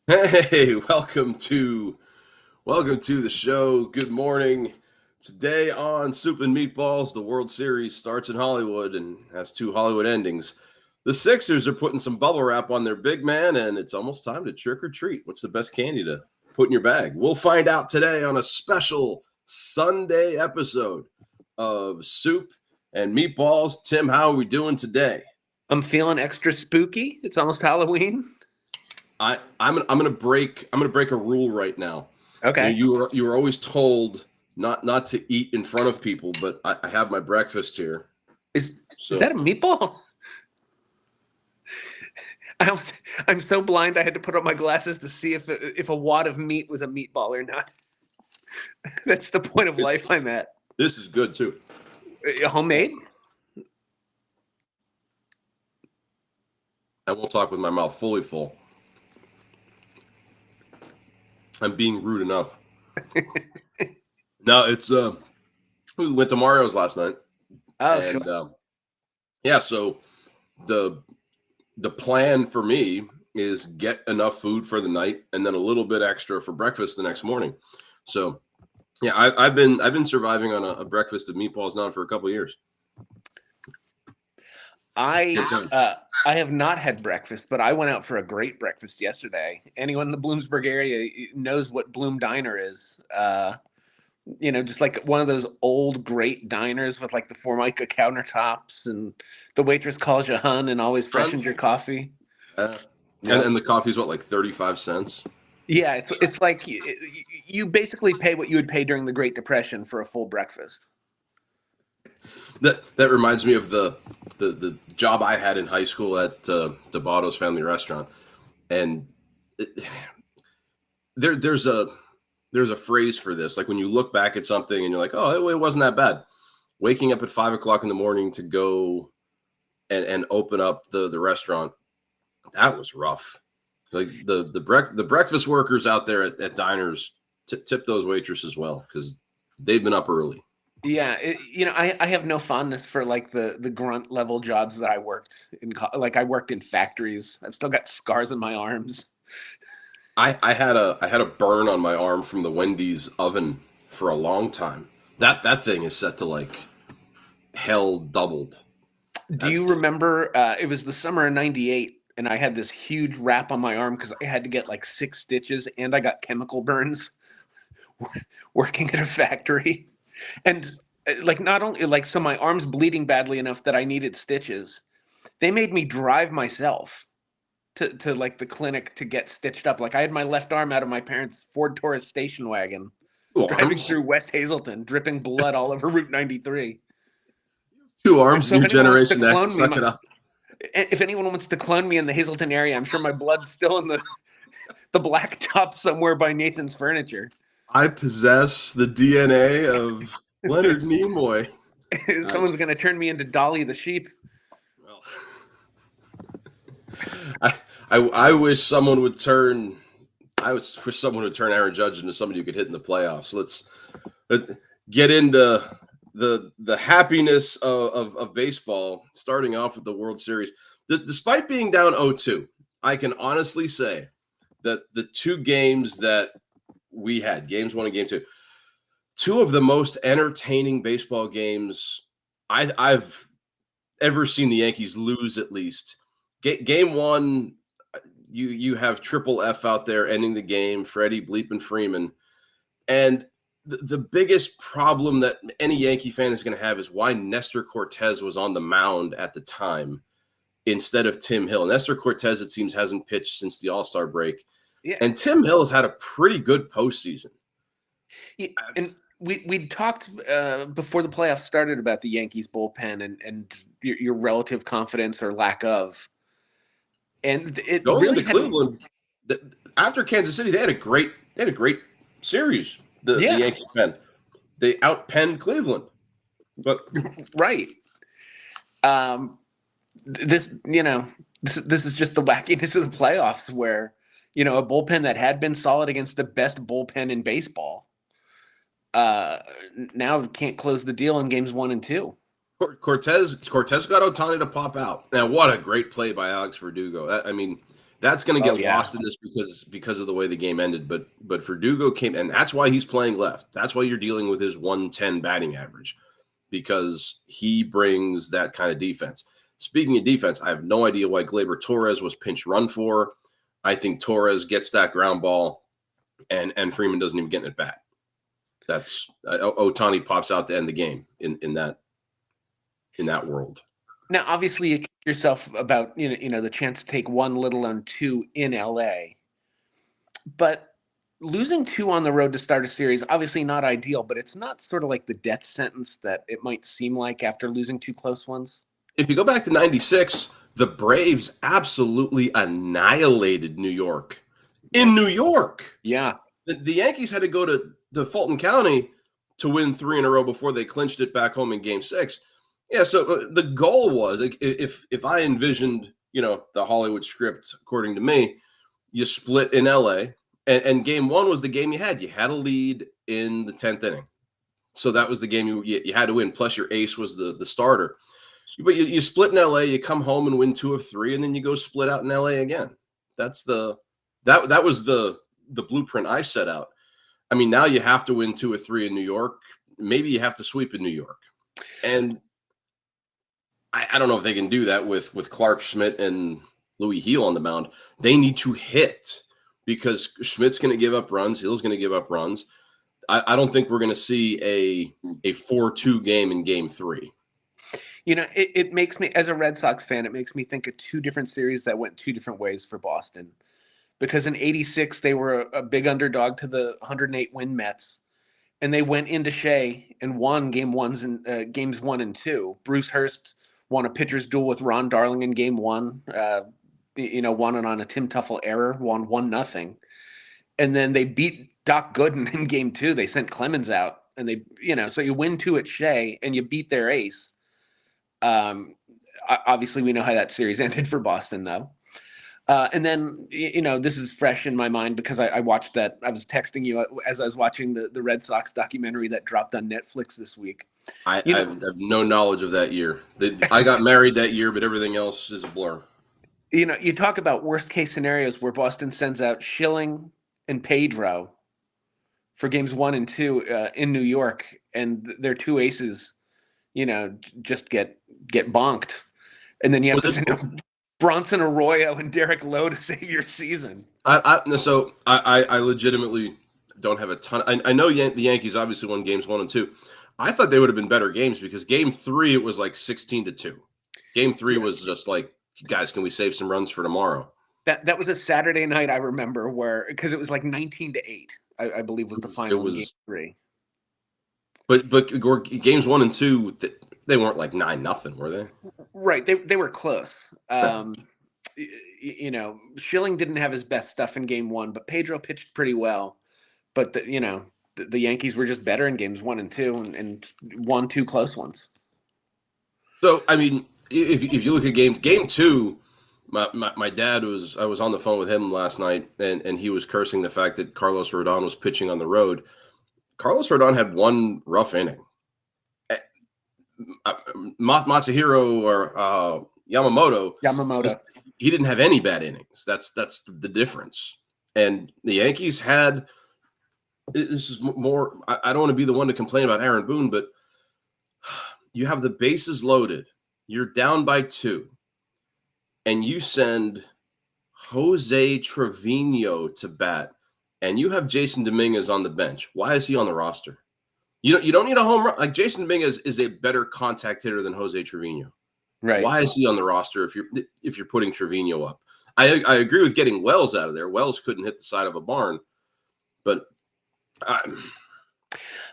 Hey, welcome to the show. Good morning. Today on Soup and Meatballs, the World Series starts in Hollywood and has two Hollywood endings. The Sixers are putting some bubble wrap on their big man, and it's almost time to trick or treat. What's the best candy to put in your bag? We'll find out today on a special Sunday episode of Soup and Meatballs. Tim, how are we doing today? I'm feeling extra spooky. It's almost Halloween. I'm gonna break a rule right now. Okay. You were always told not to eat in front of people, but I have my breakfast here. Is that a meatball? I'm so blind. I had to put on my glasses to see if a wad of meat was a meatball or not. That's the point of life I'm at. This is good too. Homemade? I won't talk with my mouth fully full. I'm being rude enough. No, it's we went to Mario's last night. Oh, And sure. yeah, so the plan for me is get enough food for the night and then a little bit extra for breakfast the next morning. So yeah, I've been surviving on a breakfast of meatballs now for a couple of years. I have not had breakfast, but I went out for a great breakfast yesterday. Anyone in the Bloomsburg area knows what Bloom Diner is. Just like one of those old great diners with like the Formica countertops, and the waitress calls you hun and always freshens your coffee. Uh, Yep. and the coffee's what, like 35 cents? Yeah, it's like you basically pay what you would pay during the Great Depression for a full breakfast. That reminds me of the job I had in high school at DeBotto's Family Restaurant, and it, there's a phrase for this. Like when you look back at something and you're like, oh, it wasn't that bad. Waking up at 5 o'clock in the morning to go and open up the restaurant, that was rough. Like the breakfast workers out there at diners tip those waitresses well because they've been up early. Yeah, I have no fondness for like the grunt level jobs that I worked in. Like I worked in factories. I've still got scars on my arms. I had a burn on my arm from the Wendy's oven for a long time. That thing is set to like hell doubled. Do you remember? It was the summer of '98, and I had this huge wrap on my arm because I had to get like 6 stitches, and I got chemical burns working at a factory. And like not only like so my arm's bleeding badly enough that I needed stitches. They made me drive myself to like the clinic to get stitched up. Like I had my left arm out of my parents' Ford Taurus station wagon Two driving arms, through West Hazelton, dripping blood all over Route 93. two And arms, so if new anyone wants to generation X. clone me, Suck it up. if anyone wants to clone me in the Hazelton area, I'm sure my blood's still in the black top somewhere by Nathan's Furniture. I possess the DNA of Leonard Nimoy. Someone's going to turn me into Dolly the sheep. Well, I wish someone would turn. I wish someone would turn Aaron Judge into somebody who could hit in the playoffs. Let's get into the happiness of baseball. Starting off with the World Series, despite being down 0-2, I can honestly say that the two games that we had, games 1 and game 2, two of the most entertaining baseball games I've ever seen the Yankees lose. At least game 1. You have Triple F out there ending the game, Freddie Bleeping Freeman. And the biggest problem that any Yankee fan is going to have is why Nestor Cortez was on the mound at the time instead of Tim Hill. Nestor Cortez, it seems, hasn't pitched since the All-Star break. Yeah. And Tim Hill has had a pretty good postseason. Yeah, and we talked before the playoffs started about the Yankees bullpen and your relative confidence or lack of. And it Going really into Cleveland, after Kansas City, they had a great series. The Yankees pen, they outpenned Cleveland, but right. This is just the wackiness of the playoffs where a bullpen that had been solid against the best bullpen in baseball now can't close the deal in games 1 and 2. Cortez got Ohtani to pop out. Now, what a great play by Alex Verdugo. That's going to Oh get yeah. lost in this because of the way the game ended. But Verdugo came, and that's why he's playing left. That's why you're dealing with his 110 batting average, because he brings that kind of defense. Speaking of defense, I have no idea why Gleyber Torres was pinch run for. I think Torres gets that ground ball, and Freeman doesn't even get in at bat. That's Ohtani pops out to end the game in that world. Now, obviously, you kick yourself about the chance to take one, let alone two in LA. But losing two on the road to start a series, obviously not ideal, but it's not sort of like the death sentence that it might seem like after losing two close ones. If you go back to 96, the Braves absolutely annihilated New York. In New York. Yeah. The Yankees had to go to Fulton County to win 3 in a row before they clinched it back home in Game 6. Yeah, so the goal was, if I envisioned, the Hollywood script, according to me, you split in LA, and Game 1 was the game you had. You had a lead in the 10th inning. So that was the game you had to win, plus your ace was the starter. But you split in LA, you come home and win 2 of 3, and then you go split out in LA again. That was the blueprint I set out. I mean, now you have to win 2 or 3 in New York. Maybe you have to sweep in New York. And I don't know if they can do that with Clark Schmidt and Louis Heel on the mound. They need to hit, because Schmidt's going to give up runs. Hill's going to give up runs. I don't think we're going to see a 4-2 game in Game 3. It makes me, as a Red Sox fan, it makes me think of two different series that went two different ways for Boston. Because in '86, they were a big underdog to the 108 win Mets. And they went into Shea and won games 1 and 2. Bruce Hurst won a pitcher's duel with Ron Darling in Game 1. Won it on a Tim Tuffle error, won 1-0. And then they beat Doc Gooden in Game 2. They sent Clemens out, and so you win 2 at Shea and you beat their ace. Obviously, we know how that series ended for Boston, though. And then, this is fresh in my mind because I watched that. I was texting you as I was watching the Red Sox documentary that dropped on Netflix this week. I have no knowledge of that year. I got married that year, but everything else is a blur. You talk about worst case scenarios where Boston sends out Schilling and Pedro for games 1 and 2 in New York, and their two aces, just get bonked, and then you have to send out Bronson Arroyo and Derek Lowe to save your season. I legitimately don't have a ton. I know the Yankees obviously won games 1 and 2. I thought they would have been better games, because Game 3 it was like 16-2. Game 3 was just like, guys, can we save some runs for tomorrow? That was a Saturday night, I remember, because it was like 19-8. I believe was the final. Game 3. But games 1 and 2, they weren't like 9-0, were they? Right, they were close. Schilling didn't have his best stuff in Game 1, but Pedro pitched pretty well. But the Yankees were just better in games 1 and 2, and won 2 close ones. So I mean, if you look at Game 2. My dad I was on the phone with him last night, and he was cursing the fact that Carlos Rodon was pitching on the road. Carlos Rodon had 1 rough inning. Matsuhiro or Yamamoto, he didn't have any bad innings. That's the difference. And the Yankees had, this is more, I don't want to be the one to complain about Aaron Boone, but you have the bases loaded. You're down by 2. And you send Jose Trevino to bat, and you have Jason Dominguez on the bench. Why is he on the roster? You don't need a home run. Like, Jason Dominguez is a better contact hitter than Jose Trevino. Right. Why is he on the roster if you're putting Trevino up? I agree with getting Wells out of there. Wells couldn't hit the side of a barn, but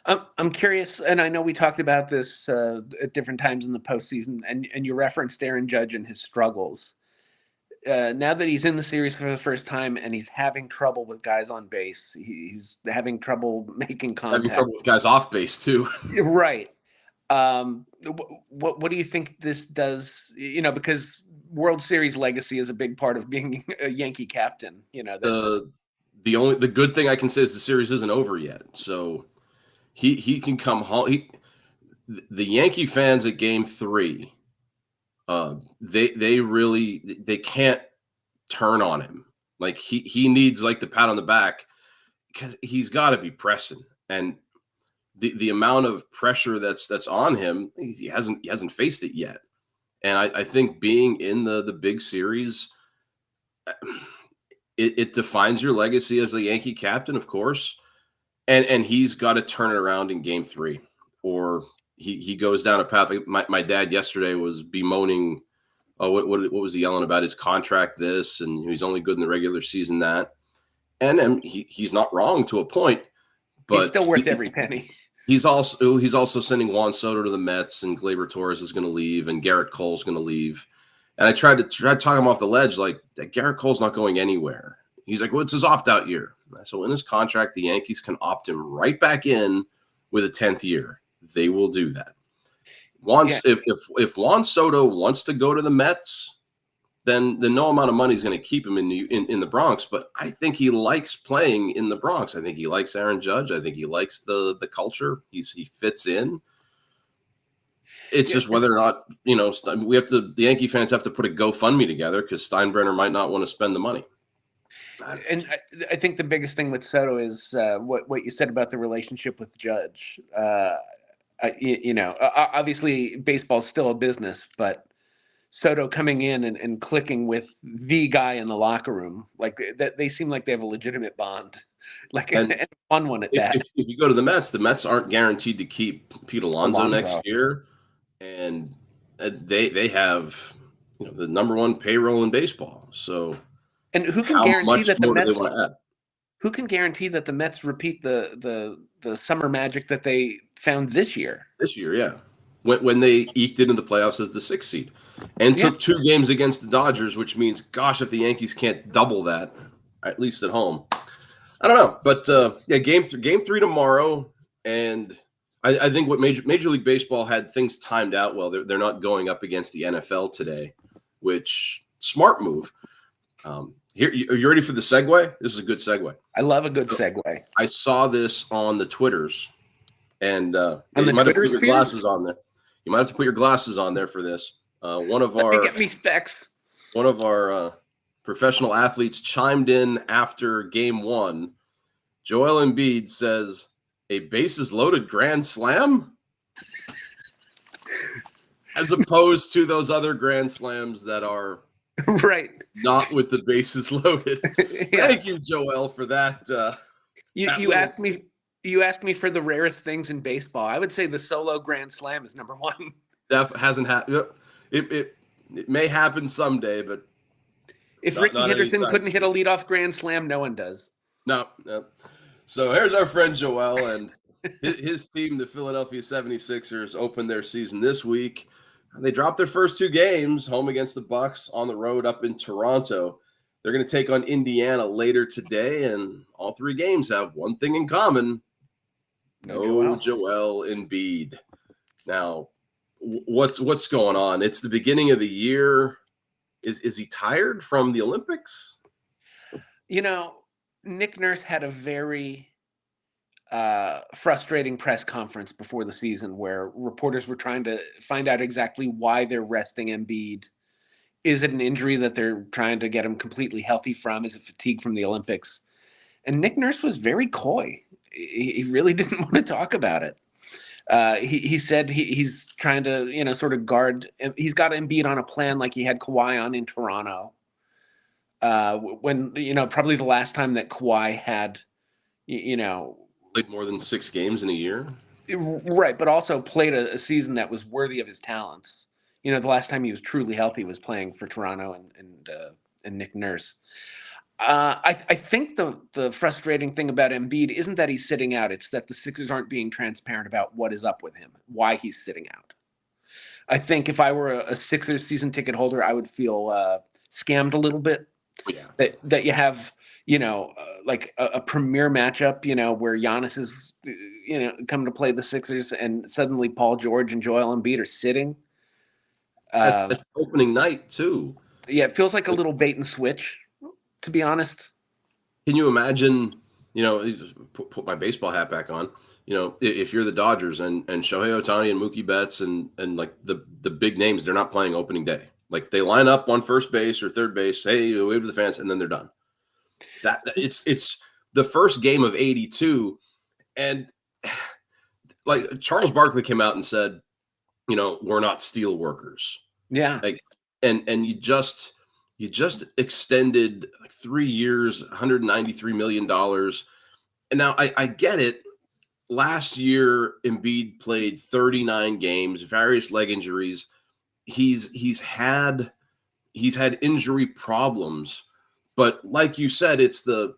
I'm curious, and I know we talked about this at different times in the postseason, and you referenced Aaron Judge and his struggles. Now that he's in the series for the first time and he's having trouble with guys on base, he's having trouble making contact. Having trouble with guys off base too. Right. What do you think this does? Because World Series legacy is a big part of being a Yankee captain. The good thing I can say is the series isn't over yet, so he can come home. The Yankee fans at Game 3. They can't turn on him. Like he needs like the pat on the back because he's got to be pressing, and the amount of pressure that's on him, he hasn't faced it yet. And I think being in the big series, it defines your legacy as the Yankee captain, of course. And he's got to turn it around in game 3, or he goes down a path. Like my dad yesterday was bemoaning, what was he yelling about? His contract this, and he's only good in the regular season that. And he's not wrong to a point, but he's still worth every penny. He's also sending Juan Soto to the Mets, and Gleyber Torres is going to leave, and Garrett Cole's going to leave. And I tried to talk him off the ledge, like that Garrett Cole's not going anywhere. He's like, well, it's his opt-out year. So in his contract, the Yankees can opt him right back in with a 10th year. They will do that. If Juan Soto wants to go to the Mets, then no amount of money is going to keep him in the Bronx. But I think he likes playing in the Bronx. I think he likes Aaron Judge. I think he likes the culture. He fits in. It's just whether or not, the Yankee fans have to put a GoFundMe together because Steinbrenner might not want to spend the money. And I think the biggest thing with Soto is what you said about the relationship with Judge. Obviously baseball's still a business, but Soto coming in and clicking with the guy in the locker room, like that, they seem like they have a legitimate bond, and a fun one at that. If you go to the Mets aren't guaranteed to keep Pete Alonso next year, and they have the number 1 payroll in baseball. So, and who can guarantee that the Mets? Who can guarantee that the Mets repeat the summer magic that they found this year? This year, yeah. When they eked it in the playoffs as the 6th seed and took 2 games against the Dodgers, which means, gosh, if the Yankees can't double that, at least at home. I don't know. But, game 3 tomorrow. And I think what Major League Baseball had things timed out well. They're not going up against the NFL today, which smart move. Here, are you ready for the segue? This is a good segue. I love a good segue. I saw this on the Twitters. And you might have to put your glasses on there. You might have to put your glasses on there for this. Get me specs. One of our professional athletes chimed in after game 1. Joel Embiid says, "A bases loaded grand slam," as opposed to those other grand slams that are right not with the bases loaded. Yeah. Thank you, Joel, for that. You asked me. You asked me for the rarest things in baseball. I would say the solo grand slam is number 1. That hasn't happened. It may happen someday, but if Ricky Henderson couldn't hit a leadoff grand slam, no one does. No. So here's our friend Joel, and his team, the Philadelphia 76ers, opened their season this week. They dropped their first 2 games, home against the Bucks, on the road up in Toronto. They're going to take on Indiana later today, and all 3 games have one thing in common. No Joel Embiid. Now, what's going on? It's the beginning of the year. Is he tired from the Olympics? Nick Nurse had a very frustrating press conference before the season where reporters were trying to find out exactly why they're resting Embiid. Is it an injury that they're trying to get him completely healthy from? Is it fatigue from the Olympics? And Nick Nurse was very coy. He really didn't want to talk about it. He said he's trying to, sort of guard. He's got Embiid on a plan like he had Kawhi on in Toronto. When, probably the last time that Kawhi had, played more than 6 games in a year. Right, but also played a season that was worthy of his talents. The last time he was truly healthy was playing for Toronto and Nick Nurse. I think the frustrating thing about Embiid isn't that he's sitting out. It's that the Sixers aren't being transparent about what is up with him, why he's sitting out. I think if I were a Sixers season ticket holder, I would feel scammed a little bit. Yeah. That you have, like a premier matchup, where Giannis is, coming to play the Sixers, and suddenly Paul George and Joel Embiid are sitting. That's opening night too. Yeah, it feels like a little bait and switch, to be honest. Can you imagine, put my baseball hat back on, if you're the Dodgers and Shohei Ohtani and Mookie Betts and like the big names, they're not playing opening day. Like they line up on first base or third base, hey, wave to the fans, and then they're done. It's the first game of 82, and like Charles Barkley came out and said, we're not steel workers. Yeah. Like, and you just extended like 3 years, $193 million. And now I get it. Last year, Embiid played 39 games, various leg injuries. He's had injury problems, but like you said, it's the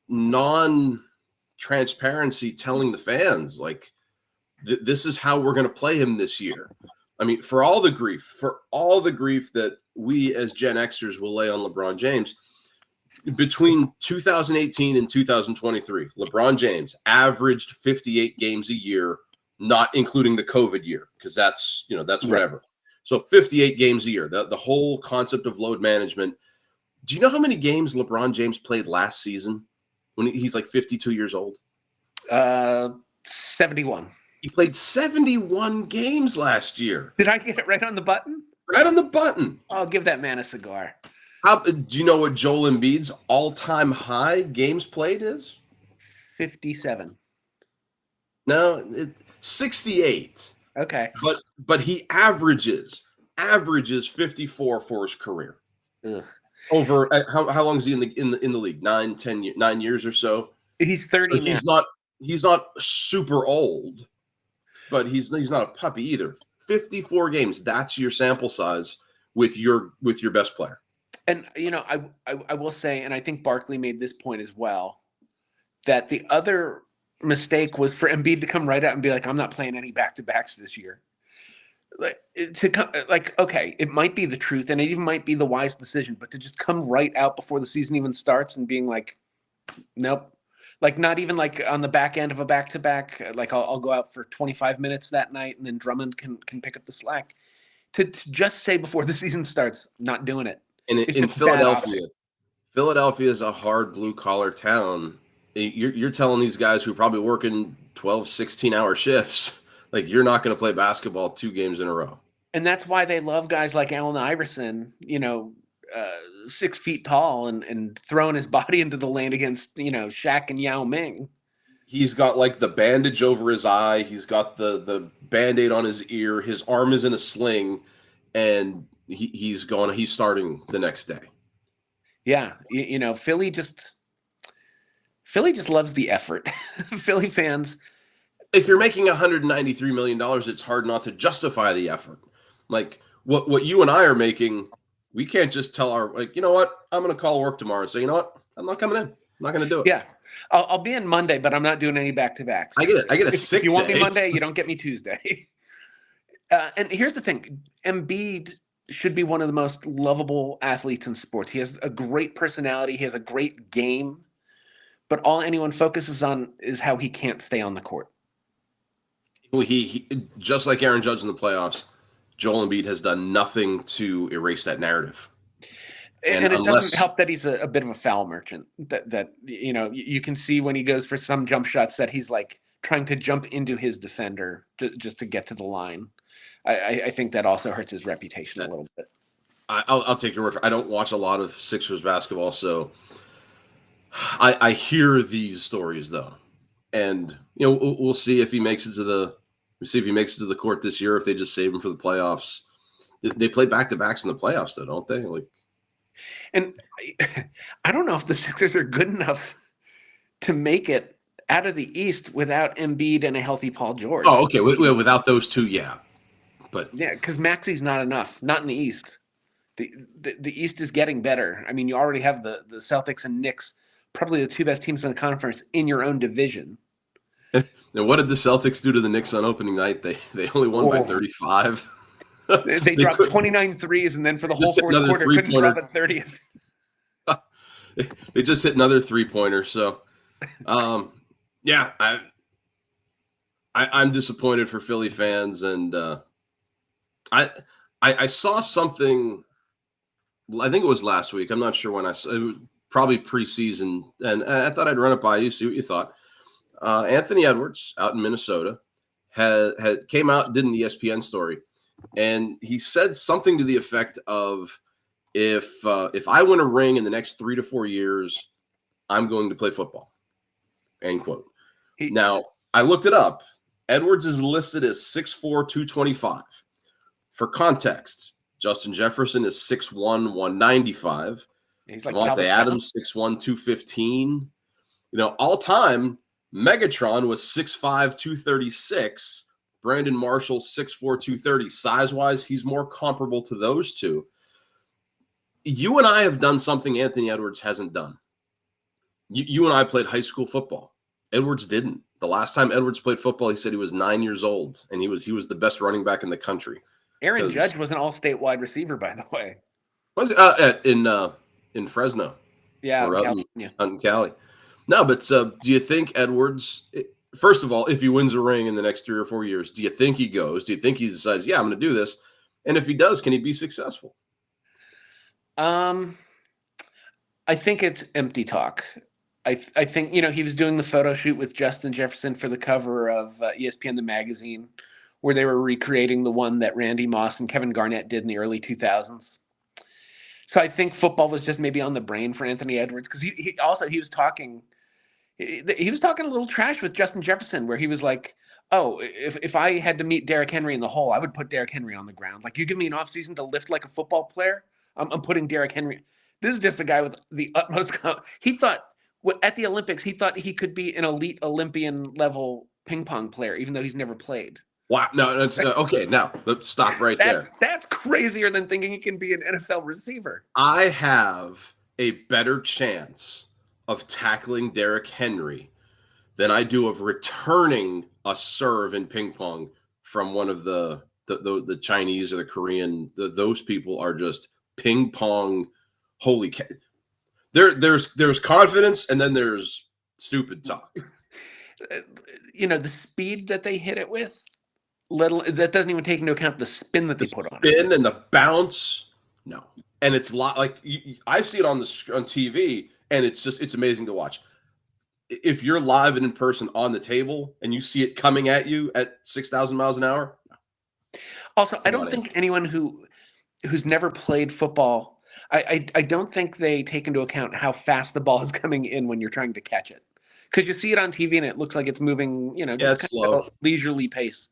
non-transparency telling the fans like this is how we're going to play him this year. I mean, for all the grief that we as Gen Xers will lay on LeBron James, between 2018 and 2023, LeBron James averaged 58 games a year, not including the COVID year, because that's whatever. Right. So 58 games a year, the whole concept of load management. Do you know how many games LeBron James played last season when he's like 52 years old? 71. He played 71 games last year. Did I get it right on the button? Right on the button. I'll give that man a cigar. Do you know what Joel Embiid's all-time high games played is? 57. No, 68. Okay. But he averages 54 for his career. Ugh. Over how long is he in the league? 9 years or so. He's 30 now. He's not super old, but he's not a puppy either. 54 games. That's your sample size with your best player. And I will say, and I think Barkley made this point as well, that the other mistake was for Embiid to come right out and be like, "I'm not playing any back-to-backs this year." Okay, it might be the truth, and it even might be the wise decision, but to just come right out before the season even starts and being like, "Nope," like not even like on the back end of a back-to-back, like I'll go out for 25 minutes that night, and then Drummond can pick up the slack. To just say before the season starts, not doing it. And in Philadelphia is a hard blue-collar town. You're telling these guys who are probably working 12, 16-hour shifts, like you're not going to play basketball 2 games in a row. And that's why they love guys like Allen Iverson, 6 feet tall and throwing his body into the lane against, Shaq and Yao Ming. He's got like the bandage over his eye. He's got the Band-Aid on his ear. His arm is in a sling, and he's starting the next day. Yeah. Philly just loves the effort. Philly fans. If you're making $193 million, it's hard not to justify the effort. Like what you and I are making, we can't just tell you know what, I'm going to call work tomorrow and say, you know what, I'm not coming in. I'm not going to do it. Yeah. I'll be in Monday, but I'm not doing any back-to-backs. I get a sick day. If you want me Monday, you don't get me Tuesday. And here's the thing. Embiid should be one of the most lovable athletes in sports. He has a great personality. He has a great game. But all anyone focuses on is how he can't stay on the court. Well, he just like Aaron Judge in the playoffs, Joel Embiid has done nothing to erase that narrative. And it doesn't help that he's a bit of a foul merchant. That you can see when he goes for some jump shots that he's like trying to jump into his defender just to get to the line. I think that also hurts his reputation a little bit. I'll take your word for it. I don't watch a lot of Sixers basketball, so I hear these stories though, and we'll see if he makes it to the court this year. If they just save him for the playoffs, they play back-to-backs in the playoffs, though, don't they? And I don't know if the Sixers are good enough to make it out of the East without Embiid and a healthy Paul George. Oh, okay. Without those two, yeah. But yeah, because Maxi's not enough. Not in the East. The East is getting better. I mean, you already have the Celtics and Knicks, probably the 2 best teams in the conference in your own division. And what did the Celtics do to the Knicks on opening night? They only won by 35. They dropped 29 threes, and then for the whole fourth quarter, couldn't drop a 30th. They just hit another 3-pointer. So, yeah, I'm disappointed for Philly fans, and I saw something. I think it was last week. I'm not sure when I saw it. Was probably preseason, and I thought I'd run it by you, see what you thought. Anthony Edwards out in Minnesota had came out, did an ESPN story. and he said something to the effect of, if I win a ring in the next 3 to 4 years, I'm going to play football. End quote. Now, I looked it up. Edwards is listed as 6'4", 225. For context, Justin Jefferson is 6'1", 195. He's like Devontae Adams, 6'1", 215. All time, Megatron was 6'5", 236. Brandon Marshall, 6'4", 230. Size-wise, he's more comparable to those two. You and I have done something Anthony Edwards hasn't done. You and I played high school football. Edwards didn't. The last time Edwards played football, he said he was 9 years old, and he was the best running back in the country. Aaron Judge was an all-state wide receiver, by the way. Was it in Fresno? Yeah, out in Cali. No, but do you think Edwards? First of all, if he wins a ring in the next 3 or 4 years, do you think he goes? Do you think he decides, yeah, I'm going to do this? And if he does, can he be successful? I think it's empty talk. I think, he was doing the photo shoot with Justin Jefferson for the cover of ESPN the magazine, where they were recreating the one that Randy Moss and Kevin Garnett did in the early 2000s. So I think football was just maybe on the brain for Anthony Edwards, because he was talking a little trash with Justin Jefferson, where he was like, oh, if I had to meet Derrick Henry in the hole, I would put Derrick Henry on the ground. Like, you give me an offseason to lift like a football player, I'm putting Derrick Henry. This is just a guy with the utmost. He thought at the Olympics, he thought he could be an elite Olympian level ping pong player, even though he's never played. Wow. No, that's okay. Now let's stop right there. That's crazier than thinking he can be an NFL receiver. I have a better chance of tackling Derrick Henry than I do of returning a serve in ping pong from one of the Chinese or the Korean. Those people are just ping pong. Holy cow. There's confidence, and then there's stupid talk. The speed that they hit it with, that doesn't even take into account the spin that they put on it. Spin and the bounce, no. And it's like I see it on TV, and it's amazing to watch. If you're live and in person on the table, and you see it coming at you at 6,000 miles an hour. No. Also, I don't think anyone who's never played football, I don't think they take into account how fast the ball is coming in when you're trying to catch it, because you see it on TV and it looks like it's moving, just slow, at a leisurely pace.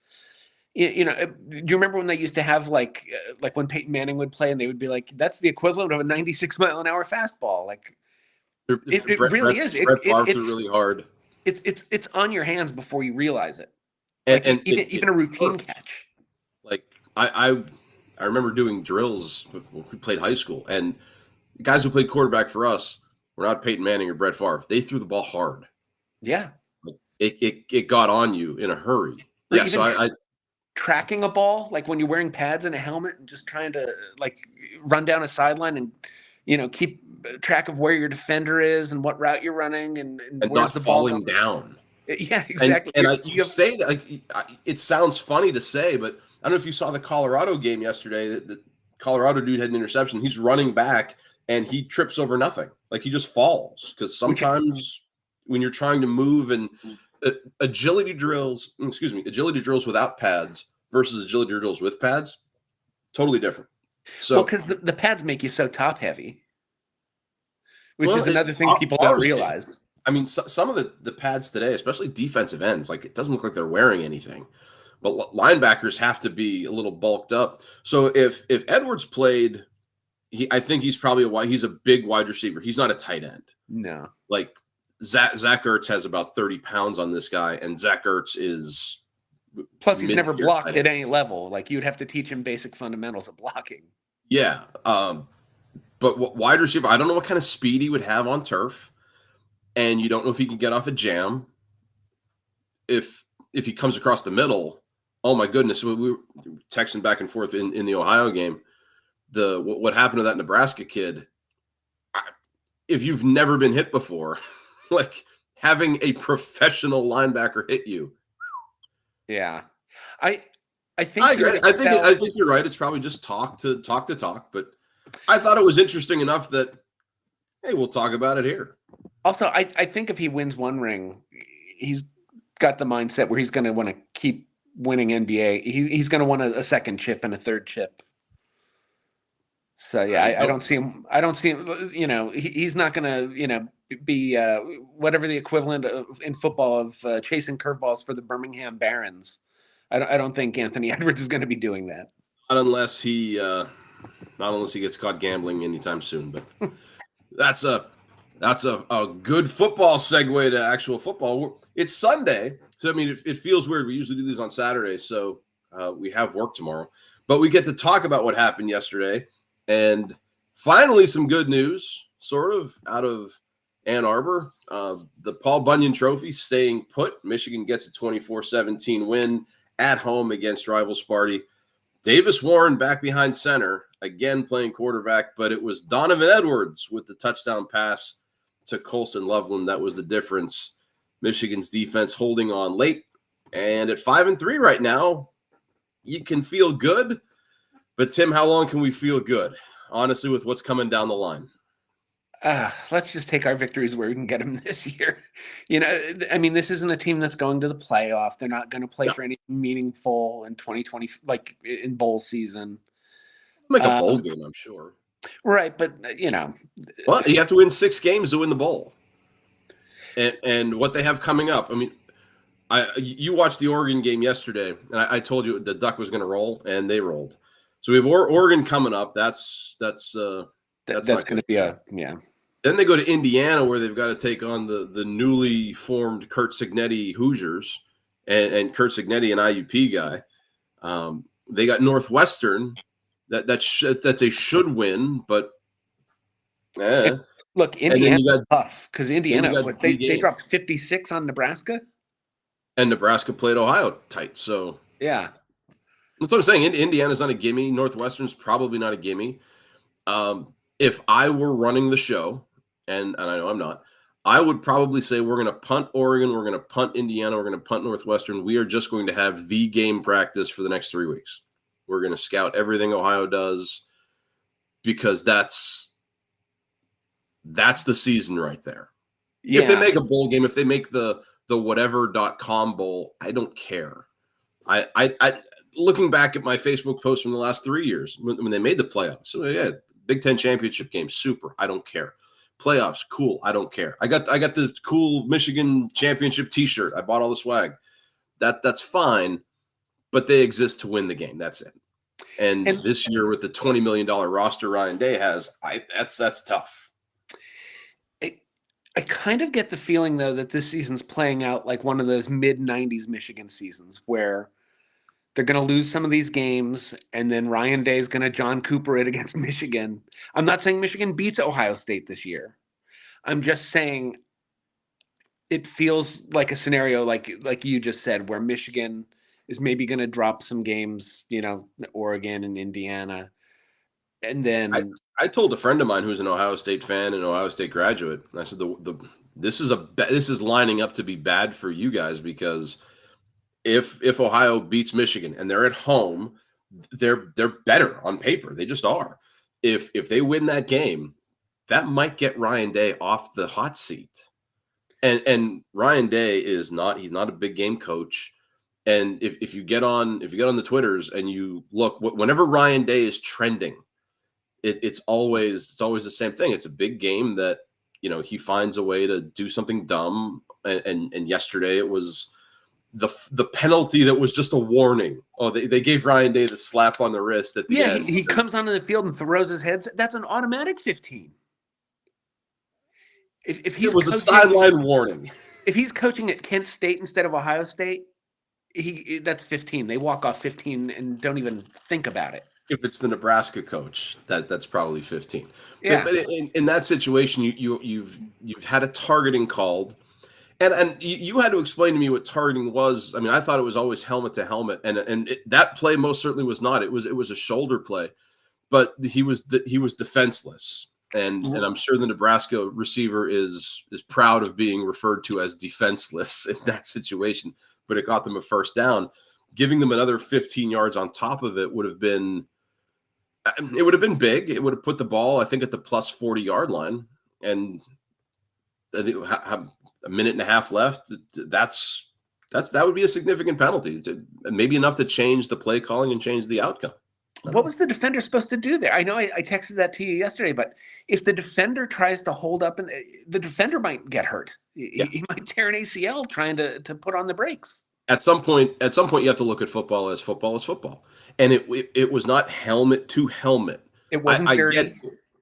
Do you remember when they used to have like when Peyton Manning would play, and they would be like, "That's the equivalent of a 96-mile-an-hour fastball." Like it really is. Brett Favre's really hard. It's on your hands before you realize it. And even a routine catch. Like I remember doing drills when we played high school, and the guys who played quarterback for us were not Peyton Manning or Brett Favre. They threw the ball hard. Yeah. It got on you in a hurry. Yeah, so I tracking a ball, like when you're wearing pads and a helmet and just trying to like run down a sideline and keep track of where your defender is and what route you're running and not the falling down. Yeah, exactly. And you say that, like, it sounds funny to say, but I don't know if you saw the Colorado game yesterday. The Colorado dude had an interception. He's running back and he trips over nothing. Like, he just falls, because sometimes when you're trying to move and agility drills without pads versus agility drills with pads, totally different. So, because the pads make you so top heavy, which is another thing people don't realize. I mean, some of the pads today, especially defensive ends, like, it doesn't look like they're wearing anything. But linebackers have to be a little bulked up. So if Edwards played, I think he's probably he's a big wide receiver. He's not a tight end. No. Like, Zach Ertz has about 30 pounds on this guy, and Zach Ertz is. Plus, he's never blocked at any level. Like, you'd have to teach him basic fundamentals of blocking. Yeah. But wide receiver, I don't know what kind of speed he would have on turf, and you don't know if he can get off a jam. If he comes across the middle, oh my goodness, we were texting back and forth in the Ohio game. What happened to that Nebraska kid? If you've never been hit before, like, having a professional linebacker hit you. Yeah, I think I agree. I think you're right. It's probably just talk to talk, but I thought it was interesting enough that, hey, we'll talk about it here. Also, I think if he wins one ring, he's got the mindset where he's going to want to keep winning NBA. He's going to want a second chip and a third chip. So yeah, I don't see him. I don't see him. He's not going to be whatever the equivalent of in football of chasing curveballs for the Birmingham Barons. I don't think Anthony Edwards is going to be doing that. Not unless he gets caught gambling anytime soon. But that's a good football segue to actual football. It's Sunday, so I mean it feels weird. We usually do these on Saturdays, so we have work tomorrow, but we get to talk about what happened yesterday, and finally some good news, sort of out of Ann Arbor. The Paul Bunyan Trophy staying put. Michigan gets a 24-17 win at home against rival Sparty. Davis Warren back behind center, again playing quarterback, but it was Donovan Edwards with the touchdown pass to Colston Loveland. That was the difference. Michigan's defense holding on late. And at 5-3 right now, you can feel good. But, Tim, how long can we feel good, honestly, with what's coming down the line? Let's just take our victories where we can get them this year. I mean, this isn't a team that's going to the playoff. They're not going to play for anything meaningful in 2020, like in bowl season. Make a bowl game, I'm sure. Right, but well, you have to win 6 games to win the bowl. And what they have coming up. I mean, you watched the Oregon game yesterday, and I told you the Duck was going to roll, and they rolled. So we have Oregon coming up. That's going to be yeah. Then they go to Indiana, where they've got to take on the newly formed Curt Cignetti Hoosiers, and Curt Cignetti, an IUP guy. They got Northwestern. That's a should win, but look, Indiana's tough because Indiana they dropped 56 on Nebraska, and Nebraska played Ohio tight. So yeah, that's what I'm saying. Indiana's not a gimme. Northwestern's probably not a gimme. If I were running the show, and I know I'm not, I would probably say we're going to punt Oregon, we're going to punt Indiana, we're going to punt Northwestern. We are just going to have the game practice for the next 3 weeks. We're going to scout everything Ohio does because that's the season right there. Yeah. If they make a bowl game, if they make the whatever.com bowl, I don't care. I looking back at my Facebook post from the last 3 years when they made the playoffs. So yeah, Big Ten championship game, super. I don't care. Playoffs, cool. I don't care. I got the cool Michigan championship T-shirt. I bought all the swag. That's fine, but they exist to win the game. That's it. And this year with the $20 million roster Ryan Day has, that's tough. I kind of get the feeling though that this season's playing out like one of those mid-90s Michigan seasons where they're going to lose some of these games, and then Ryan Day is going to John Cooper it against Michigan. I'm not saying Michigan beats Ohio State this year. I'm just saying it feels like a scenario like you just said, where Michigan is maybe going to drop some games, Oregon and Indiana. And then I told a friend of mine who's an Ohio State fan and Ohio State graduate, I said this is lining up to be bad for you guys because if Ohio beats Michigan and they're at home, they're better on paper. They just are. If they win that game, that might get Ryan Day off the hot seat. And Ryan Day he's not a big game coach. And if you get on the Twitters and you look, whenever Ryan Day is trending, it's always the same thing. It's a big game that he finds a way to do something dumb. And yesterday it was the penalty that was just a warning. Oh, they gave Ryan Day the slap on the wrist at the end. He comes onto the field and throws his head. That's an automatic 15. If it was a sideline warning. If he's coaching at Kent State instead of Ohio State, that's 15. They walk off 15 and don't even think about it. If it's the Nebraska coach, that's probably 15. Yeah. But in that situation, you've had a targeting called, and you had to explain to me what targeting was. I mean, I thought it was always helmet to helmet, and that play most certainly was not. It was a shoulder play, but he was defenseless. And I'm sure the Nebraska receiver is proud of being referred to as defenseless in that situation, but it got them a first down. Giving them another 15 yards on top of it would have been big. It would have put the ball, I think, at the plus 40-yard line. And I think have a minute and a half left. That's That would be a significant penalty, maybe enough to change the play calling and change the outcome. What was the defender supposed to do there? I know I texted that to you yesterday, but if the defender tries to hold up, and the defender might get hurt, he might tear an ACL trying to put on the brakes. At some point, you have to look at football as football, and it was not helmet to helmet. It wasn't dirty. Get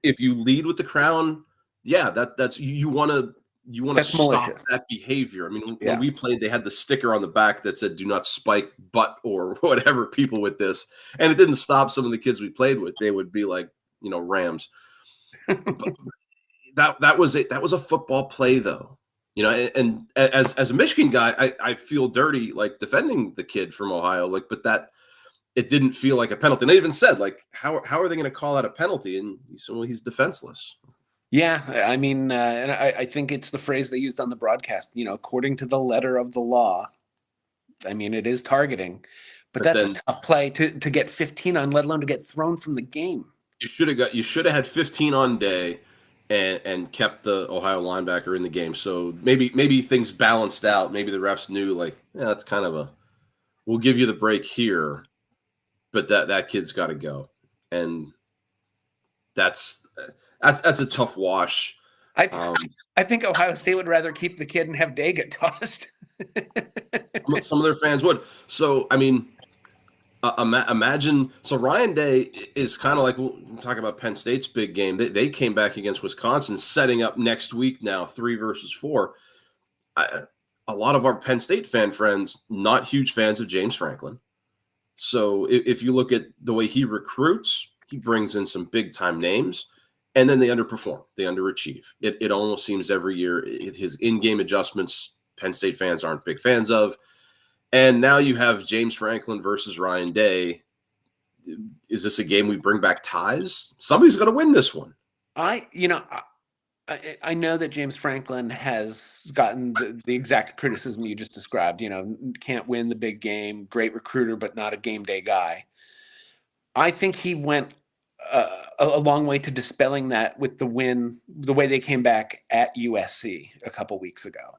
if you lead with the crown, yeah, that's you want to stop malicious. that behavior. I mean, when we played, they had the sticker on the back that said "Do not spike butt" or whatever people with this, and it didn't stop some of the kids we played with. They would be like, Rams. But that was a football play, though. And as a Michigan guy, I feel dirty like defending the kid from Ohio, but that it didn't feel like a penalty. And they even said, how are they going to call that a penalty? And you said, well, he's defenseless. Yeah, I mean, and I think it's the phrase they used on the broadcast. According to the letter of the law. I mean, it is targeting, but that's a tough play to get 15 on, let alone to get thrown from the game. You should have had 15 on day. And kept the Ohio linebacker in the game. So maybe things balanced out. Maybe the refs knew that's kind of we'll give you the break here, but that kid's got to go. And that's a tough wash. I think Ohio State would rather keep the kid and have Day get tossed. Some of their fans would. So, I mean, imagine. So Ryan Day is kind of like, we'll talk about Penn State's big game. They came back against Wisconsin, setting up next week now 3 versus 4. A lot of our Penn State fan friends, not huge fans of James Franklin. So if you look at the way he recruits, he brings in some big time names, and then they underperform. They underachieve. It almost seems every year his in-game adjustments, Penn State fans aren't big fans of. And now you have James Franklin versus Ryan Day. Is this a game we bring back ties? Somebody's going to win this one. I know that James Franklin has gotten the exact criticism you just described. Can't win the big game, great recruiter, but not a game day guy. I think he went a long way to dispelling that with the win, the way they came back at USC a couple weeks ago.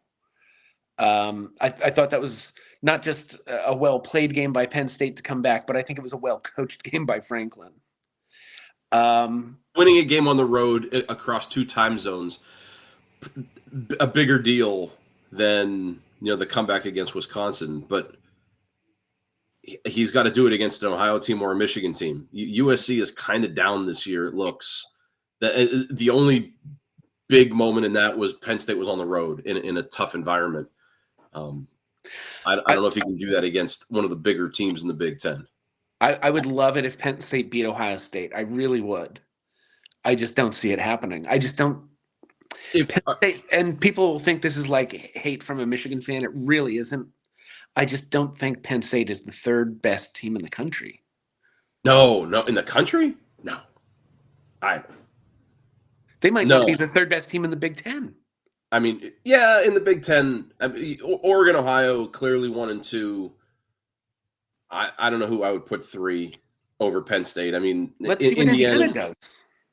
I thought that was not just a well-played game by Penn State to come back, but I think it was a well-coached game by Franklin. Winning a game on the road across 2 time zones, a bigger deal than the comeback against Wisconsin. But he's got to do it against an Ohio team or a Michigan team. USC is kind of down this year, it looks. The only big moment in that was Penn State was on the road in a tough environment. I don't know if you can do that against one of the bigger teams in the Big Ten. I would love it if Penn State beat Ohio State. I really would. I just don't see it happening. I just don't. Penn State, and people think this is like hate from a Michigan fan. It really isn't. I just don't think Penn State is the 3rd best team in the country. No, in the country? No. They might not be the 3rd best team in the Big Ten. I mean, yeah, in the Big Ten, Oregon, Ohio, clearly 1 and 2. I don't know who I would put 3 over Penn State. I mean, let's see what Indiana does.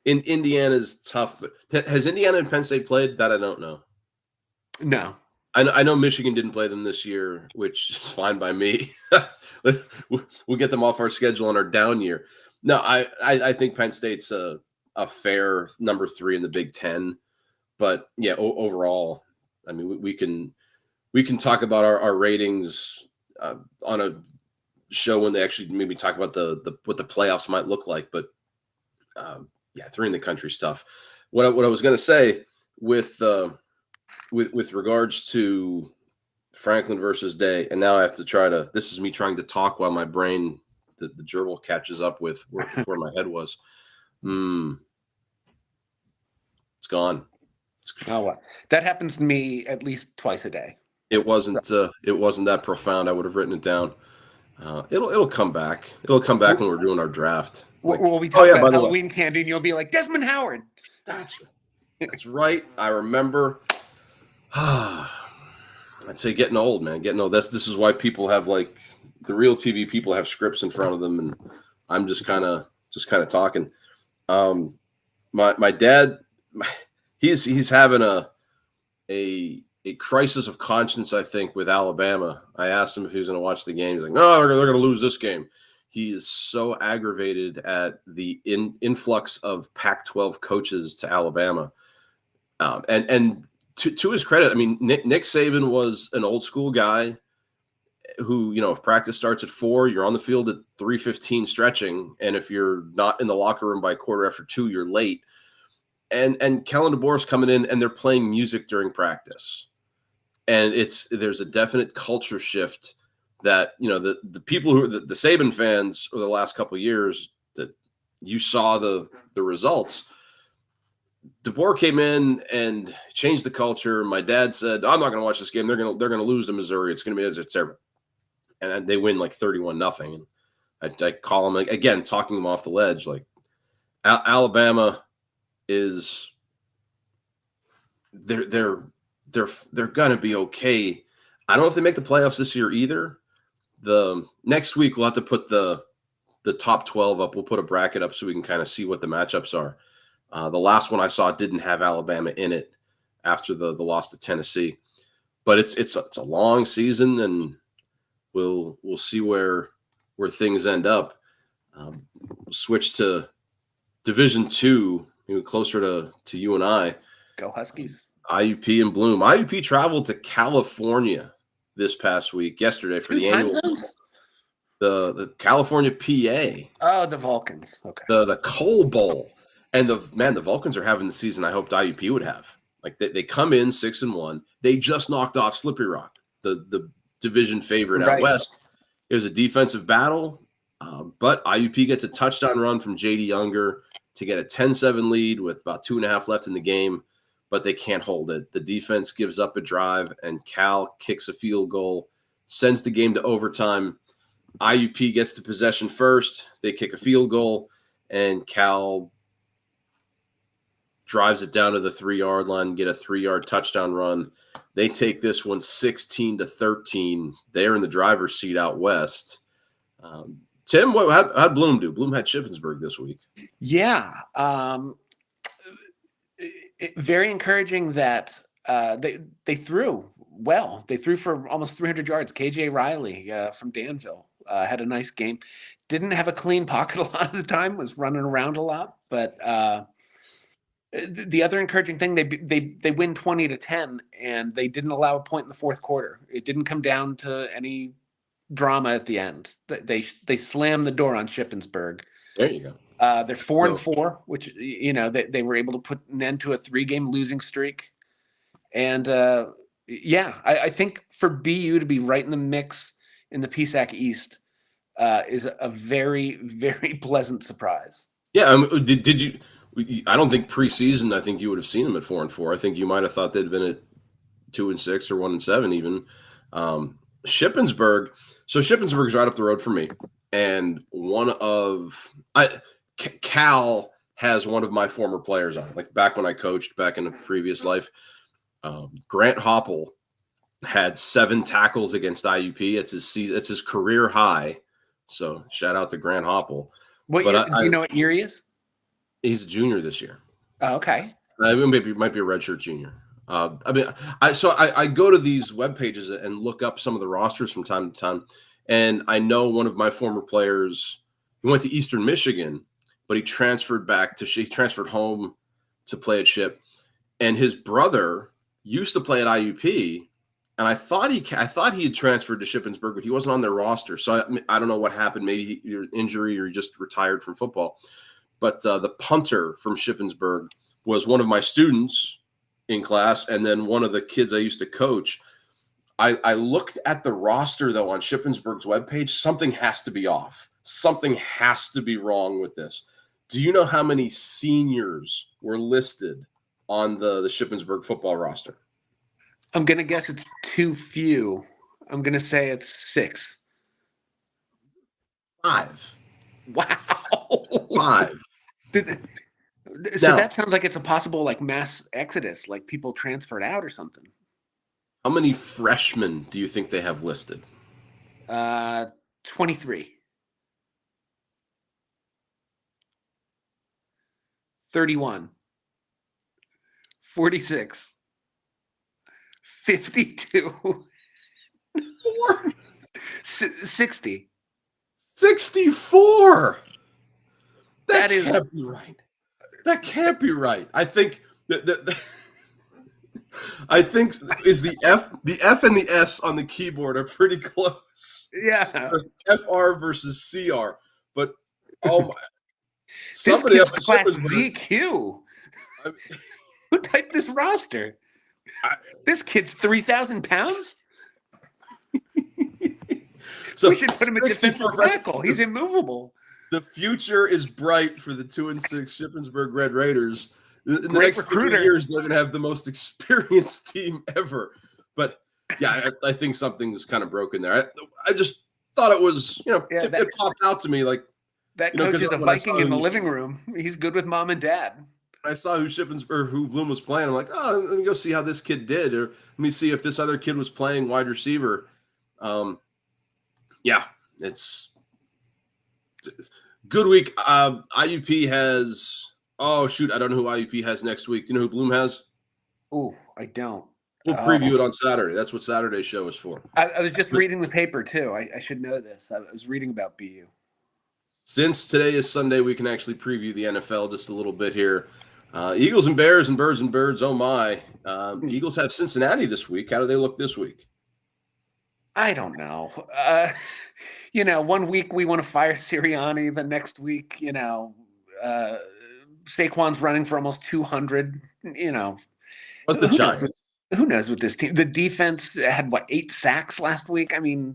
Indiana's tough, but has Indiana and Penn State played? That I don't know. No. I know Michigan didn't play them this year, which is fine by me. We'll get them off our schedule on our down year. No, I think Penn State's a fair number 3 in the Big Ten. But yeah, overall, I mean, we can talk about our ratings on a show when they actually maybe talk about what the playoffs might look like. But yeah, 3 in the country stuff. What I was going to say with regards to Franklin versus Day, and now I have to try to. This is me trying to talk while my brain, the gerbil catches up with where my head was. It's gone. Oh, well, that happens to me at least twice a day. It wasn't that profound. I would have written it down. It'll come back. It'll come back when we're doing our draft. We'll be talking about Halloween candy, and you'll be like, Desmond Howard. That's right. I remember. I'd say getting old, man. Getting old. This is why people have the real TV people have scripts in front of them, and I'm just kind of talking. My dad. He's having a a crisis of conscience, I think, with Alabama. I asked him if he was going to watch the game. He's like, no, they're going to lose this game. He is so aggravated at the influx of Pac-12 coaches to Alabama. And to his credit, I mean, Nick Saban was an old school guy who, if practice starts at 4, you're on the field at 3:15 stretching. And if you're not in the locker room by 2:15, you're late. And Kellen DeBoer's coming in and they're playing music during practice. And there's a definite culture shift that, the people who are the Saban fans over the last couple of years that you saw the results. DeBoer came in and changed the culture. My dad said, I'm not going to watch this game. They're going to lose to Missouri. It's going to be terrible. And they win like 31-0. And I call them, again, talking them off the ledge. Like Alabama is they're going to be okay. I don't know if they make the playoffs this year either. The next week we'll have to put the top 12 up. We'll put a bracket up so we can kind of see what the matchups are. The last one I saw didn't have Alabama in it after the loss to Tennessee, but it's a long season, and we'll see where things end up. We'll switch to Division II, closer to you and I. Go Huskies. IUP and Bloom. IUP traveled to California this past week, yesterday, for the annual the California PA. Oh, the Vulcans. Okay. The Coal Bowl. And the Vulcans are having the season I hoped IUP would have. Like they come in 6-1. They just knocked off Slippery Rock, the division favorite out west. It was a defensive battle, but IUP gets a touchdown run from J.D. Younger to get a 10-7 lead with about 2.5 left in the game, but they can't hold it. The defense gives up a drive, and Cal kicks a field goal, sends the game to overtime. IUP gets the possession first. They kick a field goal, and Cal drives it down to the 3-yard line, get a 3-yard touchdown run. They take this one 16-13. They're in the driver's seat out west. Tim, how'd Bloom do? Bloom had Shippensburg this week. Yeah. Very encouraging that they threw well. They threw for almost 300 yards. KJ Riley from Danville had a nice game. Didn't have a clean pocket a lot of the time, was running around a lot, but the other encouraging thing, they win 20-10, and they didn't allow a point in the fourth quarter. It didn't come down to any drama at the end. They slammed the door on Shippensburg. There you go. They're 4-4, which they were able to put an end to a 3-game losing streak. And I think for BU to be right in the mix in the PSAC East is a very, very pleasant surprise. Yeah, did you? I don't think preseason. I think you would have seen them at 4-4. I think you might have thought they'd been at 2-6 or 1-7 even. Shippensburg. So Shippensburg's right up the road for me, and Cal has one of my former players on. Like back when I coached back in a previous life, Grant Hopple had 7 tackles against IUP. It's his career high. So shout out to Grant Hopple. Do you know what year he is? He's a junior this year. Oh, okay. Maybe might be a redshirt junior. I go to these web pages and look up some of the rosters from time to time, and I know one of my former players. He went to Eastern Michigan, but he transferred home to play at Ship, and his brother used to play at IUP, and I thought he had transferred to Shippensburg, but he wasn't on their roster. So I don't know what happened. Maybe injury or he just retired from football. But the punter from Shippensburg was one of my students in class, and then one of the kids I used to coach. I looked at the roster, though, on Shippensburg's webpage. Something has to be off. Something has to be wrong with this. Do you know how many seniors were listed on the Shippensburg football roster? I'm going to guess it's too few. I'm going to say it's 6. 5. Wow. 5. So that sounds like it's a possible mass exodus, like people transferred out or something. How many freshmen do you think they have listed? 23. 31. 46. 52. 4? 60. 64. That is Can't be right. That can't be right. I think I think is the F and the S on the keyboard are pretty close. yeah. FR versus CR. But oh my, This somebody kid's up at class Shippensburg. ZQ. I, Who typed this roster? This kid's 3,000 pounds? so We should put him at defensive 64 tackle. He's immovable. The future is bright for the 2-6 Shippensburg Red Raiders. In the Great next recruiter. 3 years, they're going to have the most experienced team ever. But yeah, I think something's kind of broken there. I just thought it was, it popped out to me like that coach is a Viking in the living room. He's good with mom and dad. I saw who Bloom was playing. I'm like, oh, let me go see how this kid did, or let me see if this other kid was playing wide receiver. Yeah, it's good week. IUP has. Oh shoot, I don't know who IUP has next week. Do you know who Bloom has? Oh, I don't. We'll preview it on Saturday. That's what Saturday's show is for. I was just reading the paper too. I should know this. I was reading about BU. Since today is Sunday, we can actually preview the NFL just a little bit here. Eagles and Bears and Birds and Birds. Oh my! Eagles have Cincinnati this week. How do they look this week? I don't know. 1 week we want to fire Sirianni. The next week, Saquon's running for almost 200. What's the Giants? Who knows with this team? The defense had 8 sacks last week. I mean,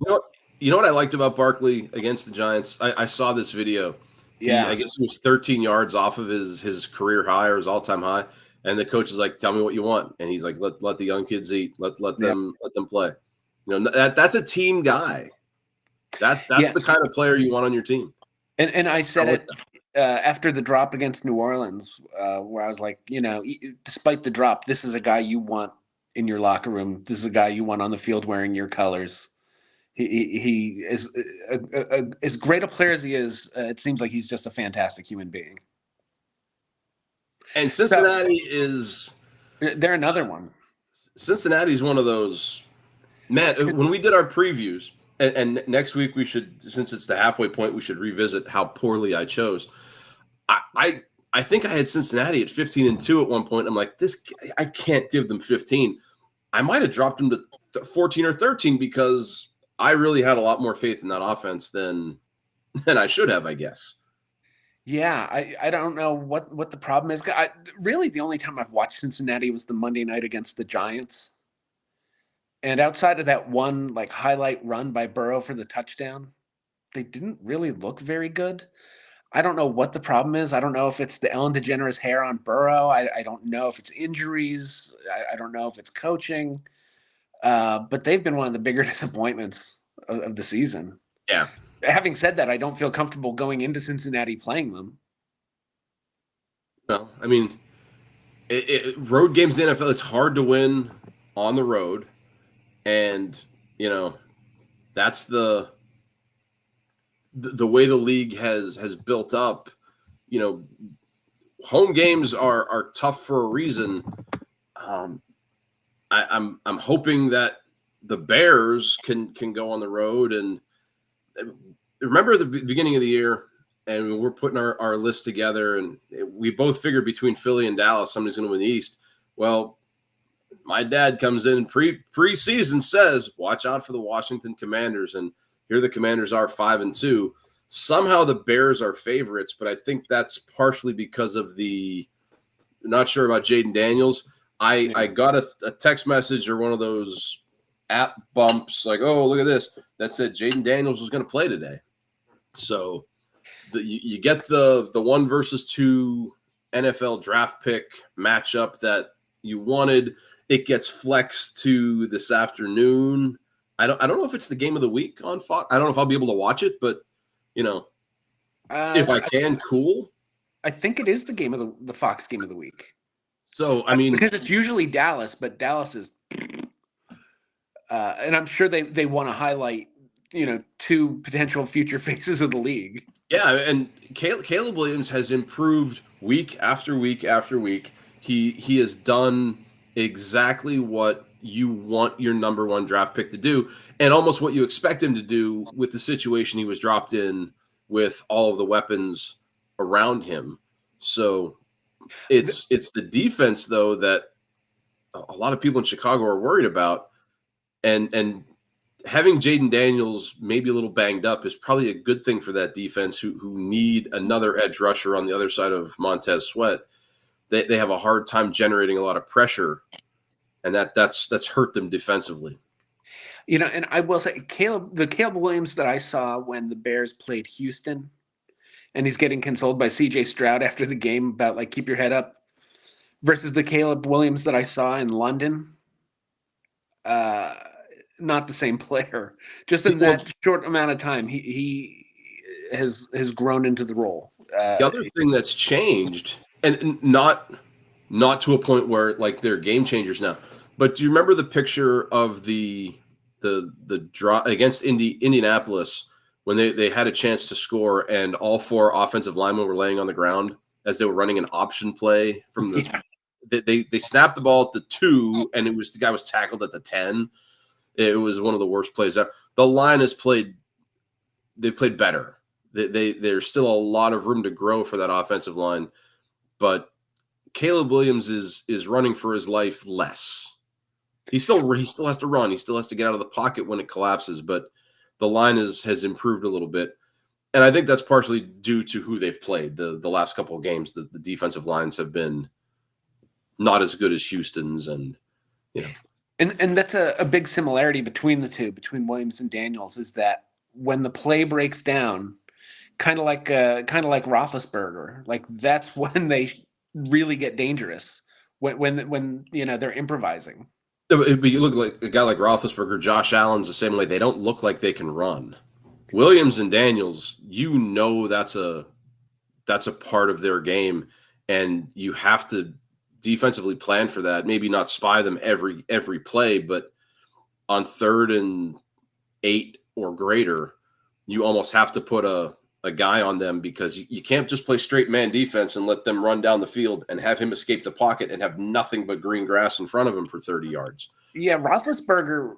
you know what I liked about Barkley against the Giants? I saw this video. I guess it was 13 yards off of his career high or his all-time high, and the coach is like, "Tell me what you want," and he's like, "Let the young kids eat. Let them play." That's a team guy. That's the kind of player you want on your team. And I said it after the drop against New Orleans, where I was like, despite the drop, this is a guy you want in your locker room. This is a guy you want on the field wearing your colors. He is as great a player as he is. It seems like he's just a fantastic human being. And Cincinnati they're another one. Cincinnati's one of those. Man, when we did our previews, and next week we should, since it's the halfway point, we should revisit how poorly I chose. I think I had Cincinnati at 15-2 at one point. I'm like, I can't give them 15. I might have dropped them to 14 or 13 because I really had a lot more faith in that offense than I should have, I guess. Yeah, I don't know what the problem is. Really, the only time I've watched Cincinnati was the Monday night against the Giants. And outside of that one highlight run by Burrow for the touchdown, they didn't really look very good. I don't know what the problem is. I don't know if it's the Ellen DeGeneres hair on Burrow. I don't know if it's injuries. I don't know if it's coaching. But they've been one of the bigger disappointments of the season. Yeah. Having said that, I don't feel comfortable going into Cincinnati playing them. No, I mean, road games in the NFL, it's hard to win on the road. And, that's the way the league has built up. Home games are tough for a reason. I'm hoping that the Bears can go on the road. And remember the beginning of the year, and we're putting our list together, and we both figured between Philly and Dallas, somebody's going to win the East. Well, my dad comes in preseason says, watch out for the Washington Commanders. And here the Commanders are 5-2. Somehow the Bears are favorites, but I think that's partially because of not sure about Jaden Daniels. I got a text message or one of those app bumps like, oh, look at this, that said Jaden Daniels was going to play today. So you get the 1 versus 2 NFL draft pick matchup that you wanted. It gets flexed to this afternoon. I don't know if it's the game of the week on Fox. I don't know if I'll be able to watch it, but if I can, cool. I think it is the game of the Fox game of the week. So I mean, because it's usually Dallas, but Dallas is, and I'm sure they want to highlight 2 potential future faces of the league. Yeah, and Caleb Williams has improved week after week after week. He has done exactly what you want your number one draft pick to do, and almost what you expect him to do with the situation he was dropped in with all of the weapons around him. So it's the defense though that a lot of people in Chicago are worried about, and having Jaden Daniels maybe a little banged up is probably a good thing for that defense who need another edge rusher on the other side of Montez Sweat. They have a hard time generating a lot of pressure, and that's hurt them defensively. And I will say Caleb Williams that I saw when the Bears played Houston, and he's getting consoled by CJ Stroud after the game about like keep your head up, versus the Caleb Williams that I saw in London. Not the same player. Just in that short amount of time, he has grown into the role. The other thing that's changed, and not to a point where like they're game changers now, but do you remember the picture of the draw against Indianapolis when they had a chance to score and all four offensive linemen were laying on the ground as they were running an option play from the they snapped the ball at the 2 and the guy was tackled at the 10. It was one of the worst plays ever. The line has played better. There's still a lot of room to grow for that offensive line, but Caleb Williams is running for his life less. He still has to run. He still has to get out of the pocket when it collapses, but the line has improved a little bit. And I think that's partially due to who they've played. The last couple of games, the defensive lines have been not as good as Houston's, and And that's a big similarity between the two, between Williams and Daniels, is that when the play breaks down, kind of like Roethlisberger, like that's when they really get dangerous. When they're improvising. But you look like a guy like Roethlisberger, Josh Allen's the same way. They don't look like they can run. Williams and Daniels, that's a part of their game, and you have to defensively plan for that. Maybe not spy them every play, but on 3rd and 8 or greater, you almost have to put a guy on them because you can't just play straight man defense and let them run down the field and have him escape the pocket and have nothing but green grass in front of him for 30 yards. Yeah, Roethlisberger,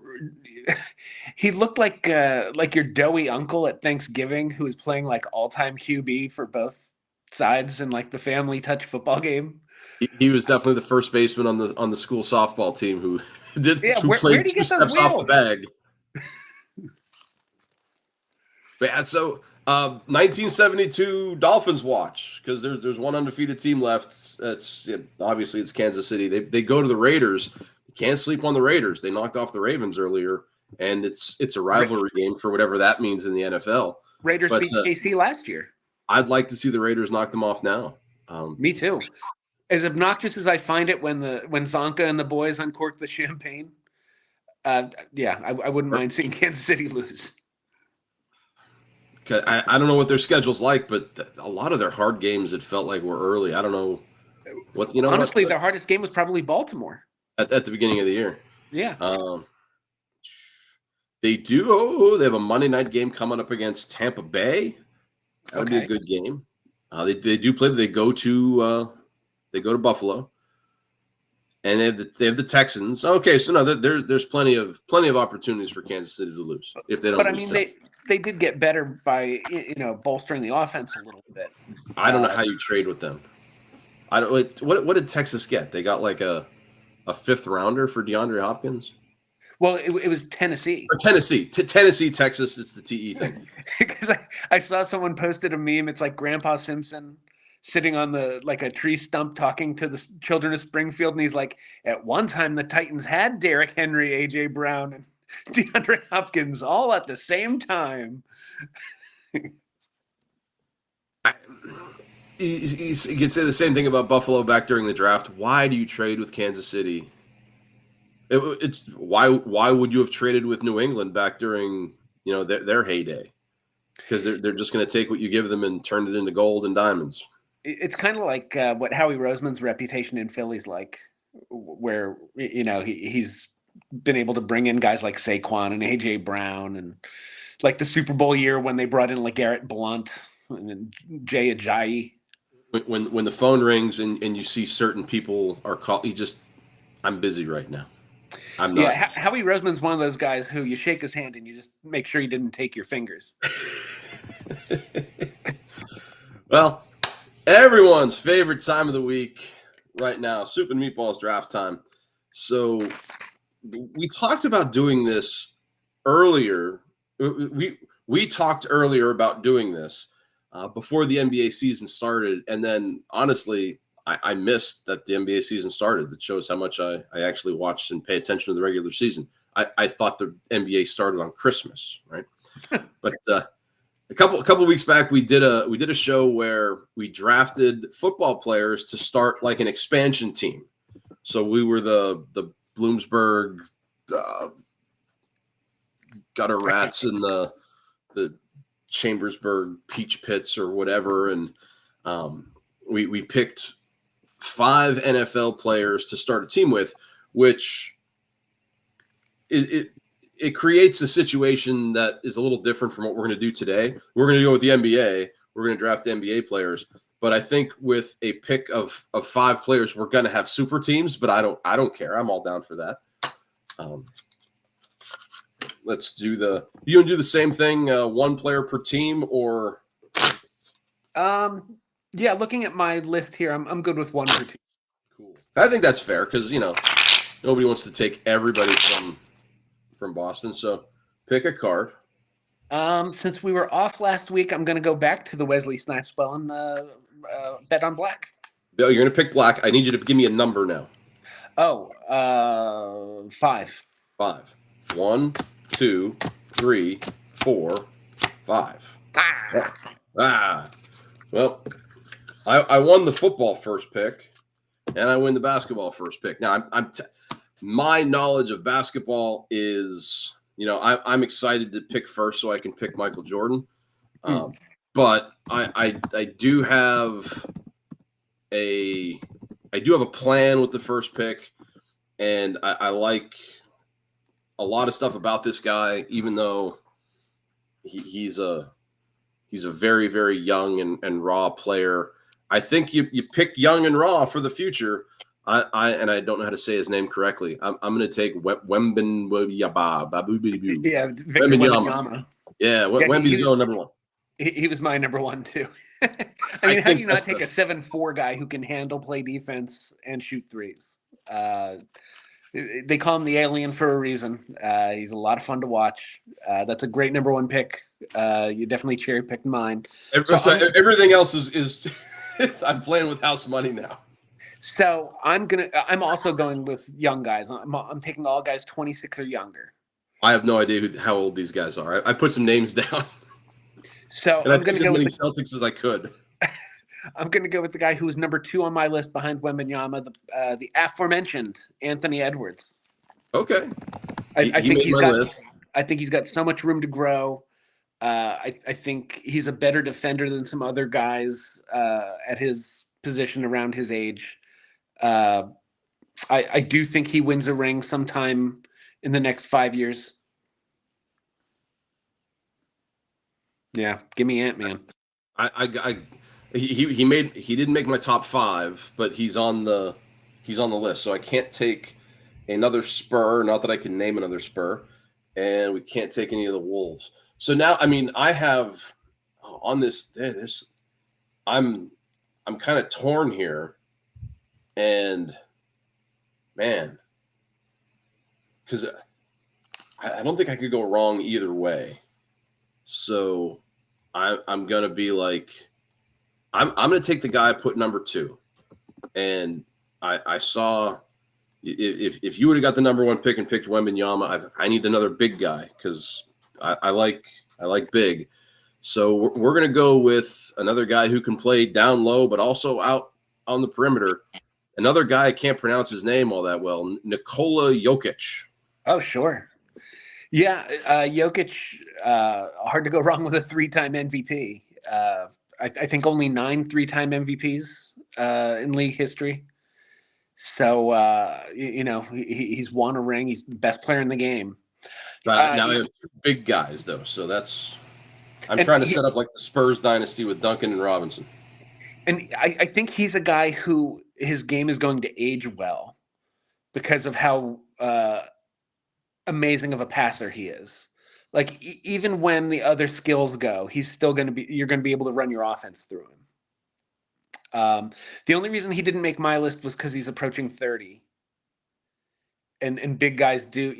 he looked like your doughy uncle at Thanksgiving who was playing like all-time QB for both sides in like the family touch football game. He was definitely the first baseman on the school softball team who played 2 steps off the bag. But yeah, so 1972 Dolphins watch, because there's one undefeated team left. That's obviously it's Kansas City. They go to the Raiders. You can't sleep on the Raiders. They knocked off the Ravens earlier, and it's a rivalry game for whatever that means in the NFL. Raiders beat KC last year. I'd like to see the Raiders knock them off now. Me too. As obnoxious as I find it when Zonka and the boys uncork the champagne, I wouldn't mind seeing Kansas City lose. I don't know what their schedule's like, but a lot of their hard games it felt like were early. I don't know what Honestly, their hardest game was probably Baltimore at the beginning of the year. Yeah. They do. They have a Monday night game coming up against Tampa Bay. That would be a good game. They do play. They go to Buffalo, and they have the Texans. Okay, so no, there's plenty of opportunities for Kansas City to lose if they don't. But I mean, they did get better by bolstering the offense a little bit. I don't know how you trade with them. I don't. What did Texas get? They got like a 5th rounder for DeAndre Hopkins. Well, it was Tennessee. Or Tennessee, Texas. It's the TE thing. Because I saw someone posted a meme. It's like Grandpa Simpson sitting on a tree stump talking to the children of Springfield, and he's like, "At one time, the Titans had Derrick Henry, AJ Brown, and DeAndre Hopkins all at the same time." You could say the same thing about Buffalo back during the draft. Why do you trade with Kansas City? It's why would you have traded with New England back during their heyday? Because they're just going to take what you give them and turn it into gold and diamonds. It's kind of like what Howie Roseman's reputation in Philly's like, where he's been able to bring in guys like Saquon and AJ Brown, and like the Super Bowl year when they brought in LeGarrette Blount and Jay Ajayi. When the phone rings and you see certain people are called, I'm busy right now. I'm Yeah, not. Howie Roseman's one of those guys who you shake his hand and you just make sure you didn't take your fingers. Well, everyone's favorite time of the week right now, Soup and Meatballs draft time. So we talked about doing this earlier. We talked earlier about doing this before the NBA season started, and then honestly, I missed that the NBA season started. That shows how much I actually watched and pay attention to the regular season. I thought the NBA started on Christmas, right? But a couple weeks back, we did a show where we drafted football players to start like an expansion team. So we were the Bloomsburg gutter rats and the Chambersburg Peach Pits or whatever, and we picked 5 NFL players to start a team with, which it creates a situation that is a little different from what we're going to do today. We're going to go with the NBA. We're going to draft NBA players, but I think with a pick of 5 players, we're going to have super teams. But I don't care. I'm all down for that. Let's do you want to do the same thing, 1 player per team, or? Yeah, looking at my list here, I'm good with 1 per team. Cool. I think that's fair because nobody wants to take everybody from Boston. So pick a card. Since we were off last week, I'm going to go back to the Wesley Snipes spell and bet on black. Bill, you're going to pick black. I need you to give me a number now. Oh, 5. 5. 1, 2, 3, 4, 5. Well, I won the football first pick, and I win the basketball first pick. Now, my knowledge of basketball is, I'm excited to pick first so I can pick Michael Jordan. But I do have a plan with the first pick, and I like a lot of stuff about this guy, even though he's a very, very young and raw player. I think you pick young and raw for the future. I don't know how to say his name correctly. I'm going to take Wembanyama. Yeah, Victor Wembanyama. Yeah, Wemby's going number 1. He was my number 1 too. I mean, how do you not take a 7'4" guy who can handle, play defense, and shoot threes? They call him the alien for a reason. He's a lot of fun to watch. That's a great number 1 pick. You definitely cherry picked mine. Everything else is I'm playing with house money now. So I'm also going with young guys. I'm picking all guys 26 or younger. I have no idea how old these guys are. I put some names down. So and I'm going to go with as many Celtics as I could. I'm going to go with the guy who was number 2 on my list behind Wembanyama, the aforementioned Anthony Edwards. Okay. I think he's got so much room to grow. I think he's a better defender than some other guys at his position around his age. I do think he wins a ring sometime in the next 5 years. Yeah, give me Ant-Man. He didn't make my top 5, but he's on the list. So I can't take another Spur. Not that I can name another Spur, and we can't take any of the Wolves. So now, I mean, I have on this. I'm kind of torn here, and man, because I don't think I could go wrong either way. So I'm gonna be like, I'm gonna take the guy I put number 2, and I saw if you would have got the number 1 pick and picked Wembanyama, I need another big guy because I like big. So we're gonna go with another guy who can play down low, but also out on the perimeter. Another guy I can't pronounce his name all that well, Nikola Jokic. Oh, sure. Yeah, Jokic, hard to go wrong with a 3-time MVP. I think only 9 3-time MVPs in league history. So, he's won a ring. He's the best player in the game. Now they have 2 big guys, though, so I'm trying to set up like the Spurs dynasty with Duncan and Robinson. And I think he's a guy who his game is going to age well because of how amazing of a passer he is. Like even when the other skills go, he's still going to be. You're going to be able to run your offense through him. The only reason he didn't make my list was because he's approaching 30. And big guys do,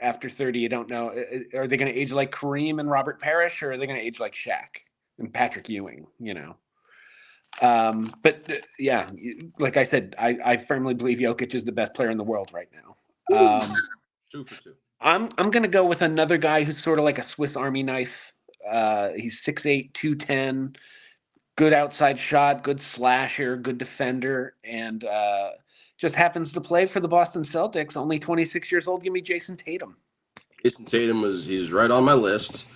after 30, you don't know. Are they going to age like Kareem and Robert Parrish, or are they going to age like Shaq and Patrick Ewing, But yeah, like I said, I firmly believe Jokic is the best player in the world right now. 2 for 2. I'm going to go with another guy who's sort of like a Swiss Army knife. He's 6'8", 210, good outside shot, good slasher, good defender, and just happens to play for the Boston Celtics. Only 26 years old. Give me Jason Tatum. Jason Tatum he's right on my list,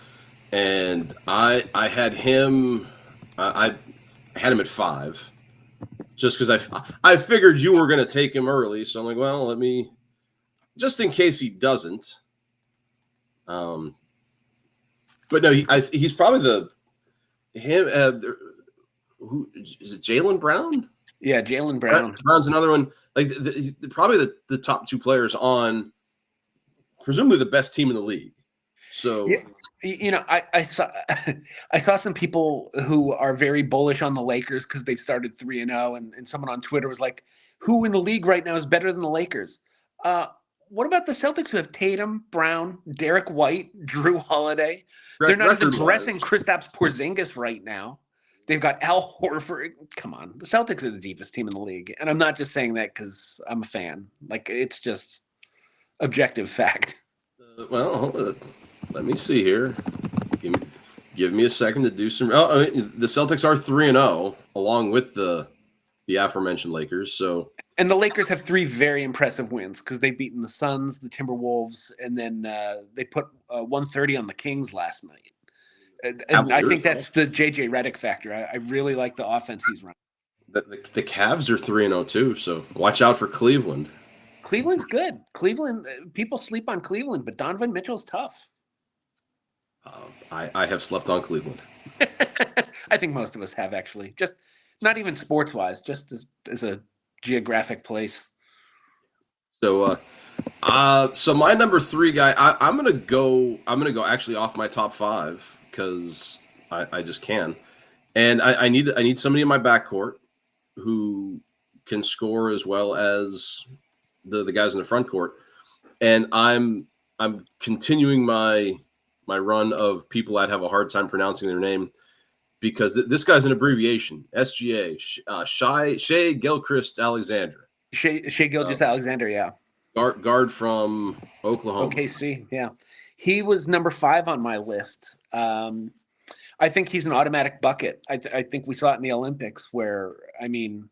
and I had him. I had him at 5, just because I figured you were going to take him early, so I'm like, well, let me, just in case he doesn't. But no, he's probably him. Who is it? Jaylen Brown? Yeah, Jaylen Brown. Brown's another one. Like probably the top 2 players on, presumably the best team in the league. So yeah, I saw I saw some people who are very bullish on the Lakers because they've started 3-0, and someone on Twitter was like, "Who in the league right now is better than the Lakers?" What about the Celtics who have Tatum, Brown, Derek White, Drew Holiday? They're not even dressing Kristaps Porzingis right now. They've got Al Horford. Come on. The Celtics are the deepest team in the league. And I'm not just saying that because I'm a fan. Like, it's just objective fact. Let me see here. Give me a second to do some. The Celtics are 3-0, along with the aforementioned Lakers. So, and the Lakers have 3 very impressive wins because they've beaten the Suns, the Timberwolves, and then they put 130 on the Kings last night. And I think that's the JJ Redick factor. I really like the offense he's running. The Cavs are 3-0 too, so watch out for Cleveland. Cleveland's good. Cleveland, people sleep on Cleveland, but Donovan Mitchell's tough. I have slept on Cleveland. I think most of us have, actually. Just not even sports-wise, just as a geographic place. So, so my number 3 guy, I'm gonna go actually off my top 5 because I just can, and I need somebody in my backcourt who can score as well as the guys in the front court, and I'm continuing my run of people I'd have a hard time pronouncing their name because this guy's an abbreviation, SGA, Shai Gilgeous-Alexander. Shai Gilgeous-Alexander, yeah. Guard from Oklahoma. OKC, yeah. He was number 5 on my list. I think he's an automatic bucket. I think we saw it in the Olympics where, I mean,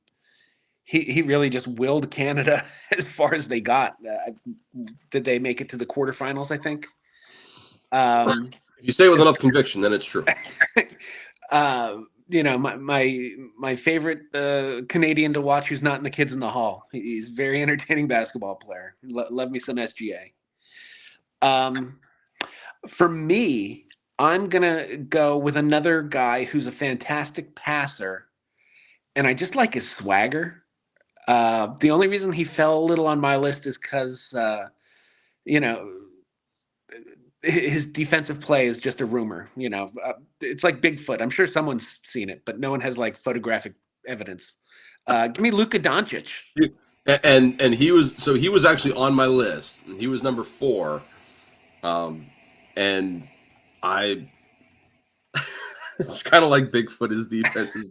he really just willed Canada as far as they got. Did they make it to the quarterfinals, I think? If you say it with enough conviction, then it's true. My favorite Canadian to watch who's not in the Kids in the Hall. He's a very entertaining basketball player. Love me some SGA. For me, I'm going to go with another guy who's a fantastic passer, and I just like his swagger. The only reason he fell a little on my list is because, his defensive play is just a rumor. It's like Bigfoot. I'm sure someone's seen it, but no one has like photographic evidence. Give me Luka Doncic. And he was actually on my list. He was number 4. And it's kind of like Bigfoot. His defense has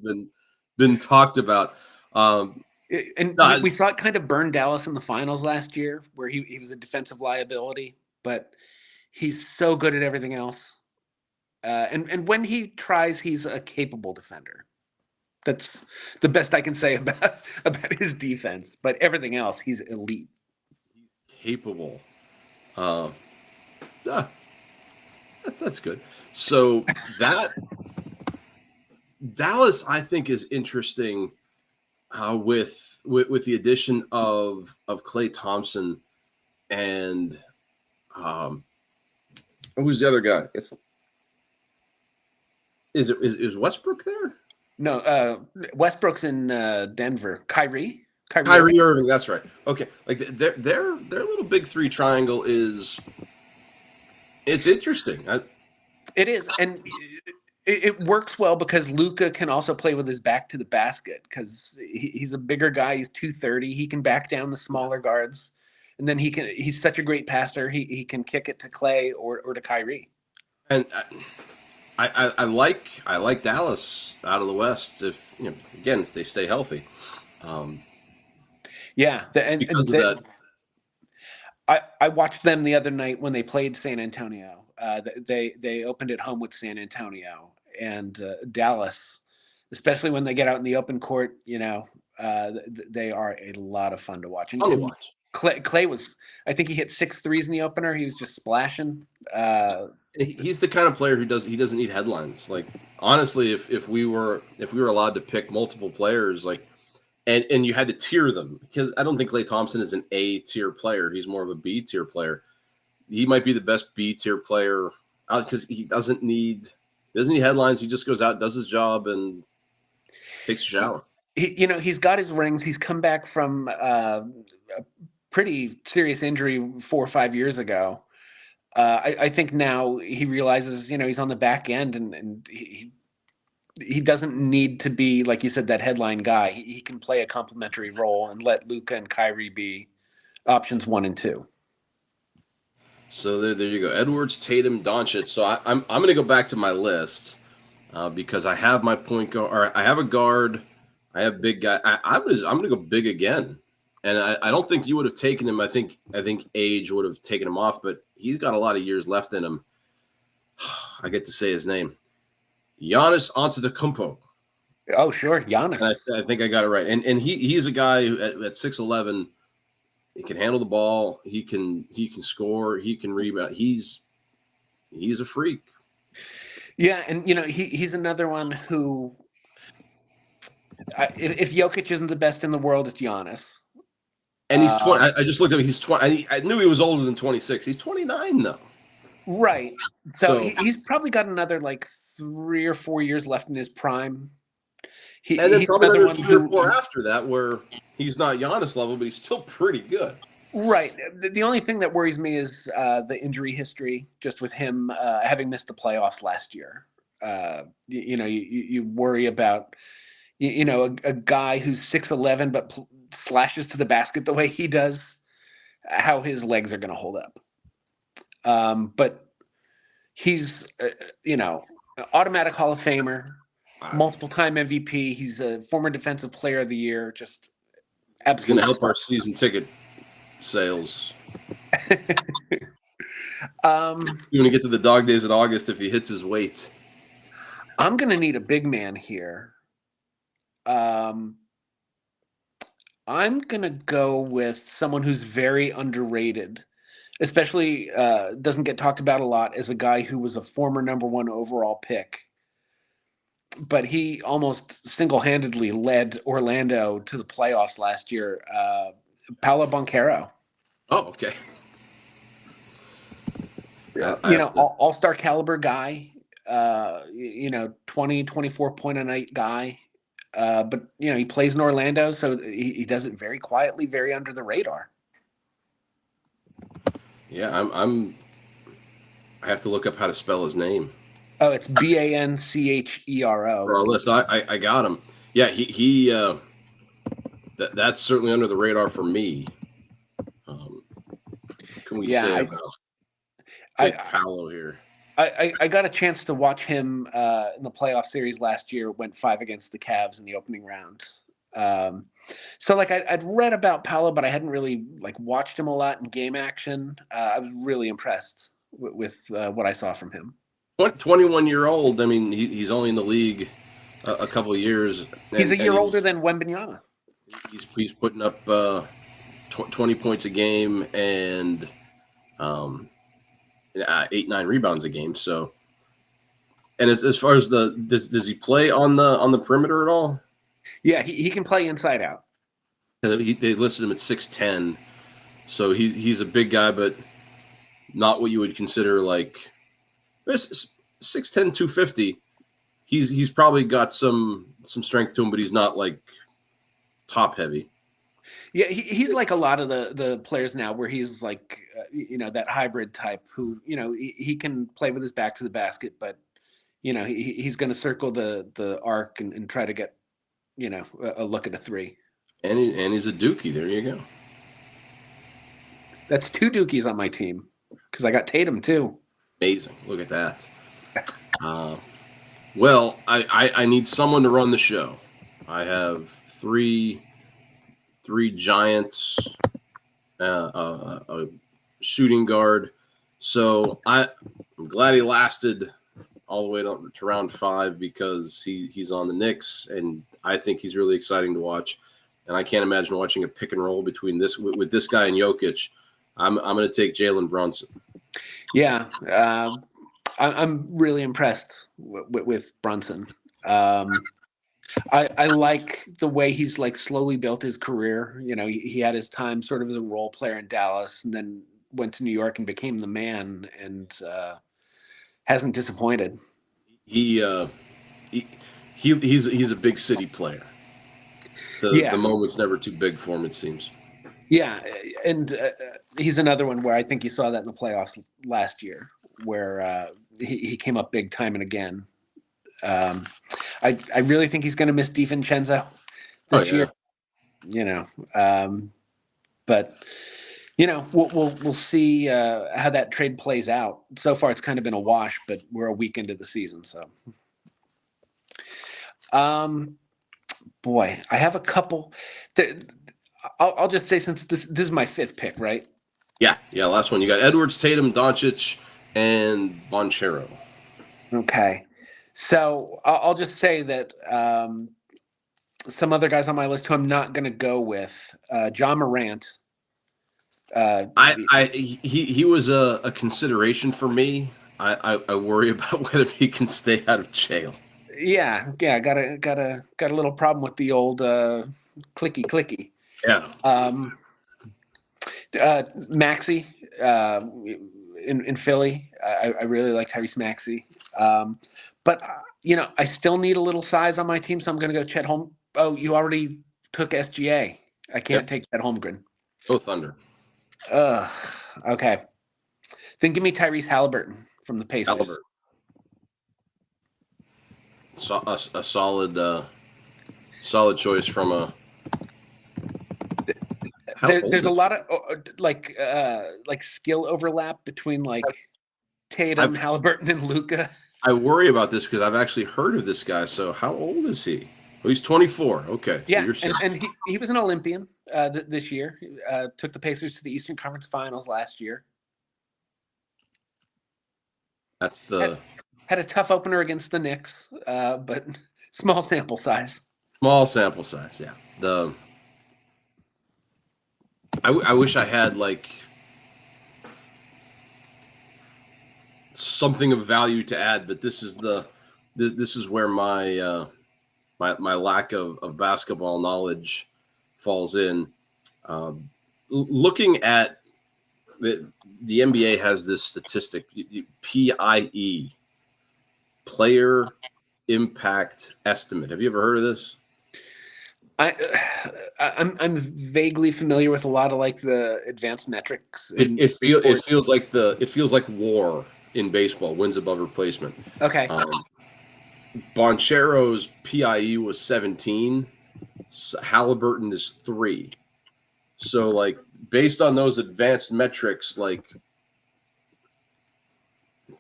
been talked about. We saw it kind of burn Dallas in the finals last year, where he was a defensive liability, but he's so good at everything else. And when he tries, he's a capable defender. That's the best I can say about his defense. But everything else, he's elite. He's capable. That's good. So that Dallas, I think, is interesting with the addition of Klay Thompson and who's the other guy? Is Westbrook there? No, Westbrook's in Denver. Kyrie? Kyrie Irving, that's right. Okay, like their little big three triangle it's interesting. It is, and it works well because Luka can also play with his back to the basket because he's a bigger guy. He's 230. He can back down the smaller guards, and then he's such a great passer. He can kick it to Clay or to Kyrie. And I like Dallas out of the West if again if they stay healthy. Because of that. I watched them the other night when they played San Antonio. They opened at home with San Antonio and Dallas, especially when they get out in the open court. They are a lot of fun to watch. Fun to watch. Clay was, I think he hit 6 threes in the opener. He was just splashing. He's the kind of player he doesn't need headlines. Like honestly, if we were allowed to pick multiple players, like and you had to tier them, because I don't think Klay Thompson is an A tier player. He's more of a B tier player. He might be the best B tier player because he doesn't need headlines. He just goes out, does his job, and takes a shower. He's got his rings. He's come back from a pretty serious injury 4 or 5 years ago. I think now he realizes, he's on the back end and he doesn't need to be, like you said, that headline guy. He can play a complementary role and let Luka and Kyrie be options 1 and 2. So there you go. Edwards, Tatum, Doncic. So I'm going to go back to my list because I have my point guard, or I have a guard, I have big guy. I'm going to go big again, and I don't think you would have taken him. I think age would have taken him off, but he's got a lot of years left in him. I get to say his name, Giannis Antetokounmpo. Oh, sure, Giannis. And I think I got it right. And he's a guy who at 6'11", he can handle the ball. He can score. He can rebound. He's a freak. Yeah, and he's another one who, if Jokic isn't the best in the world, it's Giannis. And he's 20. I just looked at him. He's 20. I knew he was older than 26. He's 29 though. Right. So he's probably got another 3 or 4 years left in his prime. And then probably another 3 or 4 after that, where he's not Giannis level, but he's still pretty good. Right. The only thing that worries me is the injury history, just with him having missed the playoffs last year. You worry about, a guy who's 6'11", but slashes to the basket the way he does, how his legs are going to hold up. But he's, automatic Hall of Famer, multiple-time MVP. He's a former Defensive Player of the Year. Just absolutely going to help our season ticket sales. You're going to get to the dog days in August if he hits his weight. I'm going to need a big man here. I'm going to go with someone who's very underrated, especially doesn't get talked about a lot, as a guy who was a former number 1 overall pick. But he almost single-handedly led Orlando to the playoffs last year. Paolo Banchero. Oh, okay. All-star caliber guy. 20, 24 point a night guy. But he plays in Orlando, so he does it very quietly, very under the radar. Yeah, I have to look up how to spell his name. Oh, it's Banchero. For our list, I got him. Yeah, he that's certainly under the radar for me. What can we say about Paolo here? I got a chance to watch him in the playoff series last year. Went 5 against the Cavs in the opening round. So I'd read about Paolo, but I hadn't really watched him a lot in game action. I was really impressed with what I saw from him. 21-year-old. I mean, he's only in the league a couple of years. He's a year older than Wembanyama. He's putting up 20 points a game and 8-9 rebounds a game. So, and as far as does he play on the perimeter at all? Yeah, he can play inside out. They listed him at 6'10", so he's a big guy, but not what you would consider 6'10", 250. He's probably got some strength to him, but he's not top heavy. Yeah, he's like a lot of the players now, where he's like, that hybrid type who, he can play with his back to the basket, but he's going to circle the arc and try to get a look at a three. And he's a Dookie. There you go. That's two Dookies on my team because I got Tatum too. Amazing. Look at that. Well, I need someone to run the show. I have three Giants, a shooting guard. So I'm glad he lasted all the way to round 5 because he's on the Knicks, and I think he's really exciting to watch. And I can't imagine watching a pick and roll between with this guy and Jokic. I'm going to take Jalen Brunson. Yeah, I'm really impressed with Brunson. I like the way he's like slowly built his career. He had his time sort of as a role player in Dallas, and then went to New York and became the man, and hasn't disappointed. He's a big city player. The moment's never too big for him, it seems. Yeah, and he's another one where I think you saw that in the playoffs last year, where he came up big time and again. I really think he's going to miss DiVincenzo this year. But we'll see how that trade plays out. So far, it's kind of been a wash, but we're a week into the season, so. Boy, I have a couple. I'll just say, since this is my 5th pick, right? Yeah. Last one. You got Edwards, Tatum, Doncic, and Banchero. Okay. So I'll just say that some other guys on my list who I'm not going to go with, John Morant. He was a consideration for me. I worry about whether he can stay out of jail. Yeah. Got a little problem with the old clicky. Yeah. Maxey in Philly. I really like Tyrese Maxey. But I still need a little size on my team, so I'm going to go Chet Holmgren. Oh, you already took SGA. I can't take Chet Holmgren. Go Thunder. Okay. Then give me Tyrese Halliburton from the Pacers. Halliburton. A solid choice from a. There's a lot of like skill overlap between like Tatum, Halliburton, and Luka. I worry about this because I've actually heard of this guy. So how old is he? Oh, he's 24. Okay. Yeah, and he was an Olympian this year. Took the Pacers to the Eastern Conference Finals last year. That's the had a tough opener against the Knicks, but small sample size. Small sample size, yeah. I wish I had like something of value to add, but this is where my my lack of basketball knowledge falls in. Looking at the NBA has this statistic, PIE, Player Impact Estimate. Have you ever heard of this? I'm vaguely familiar with a lot of like the advanced metrics. It feels like WAR in baseball, wins above replacement. Okay. Banchero's PIE was 17. Halliburton is 3. So like based on those advanced metrics, like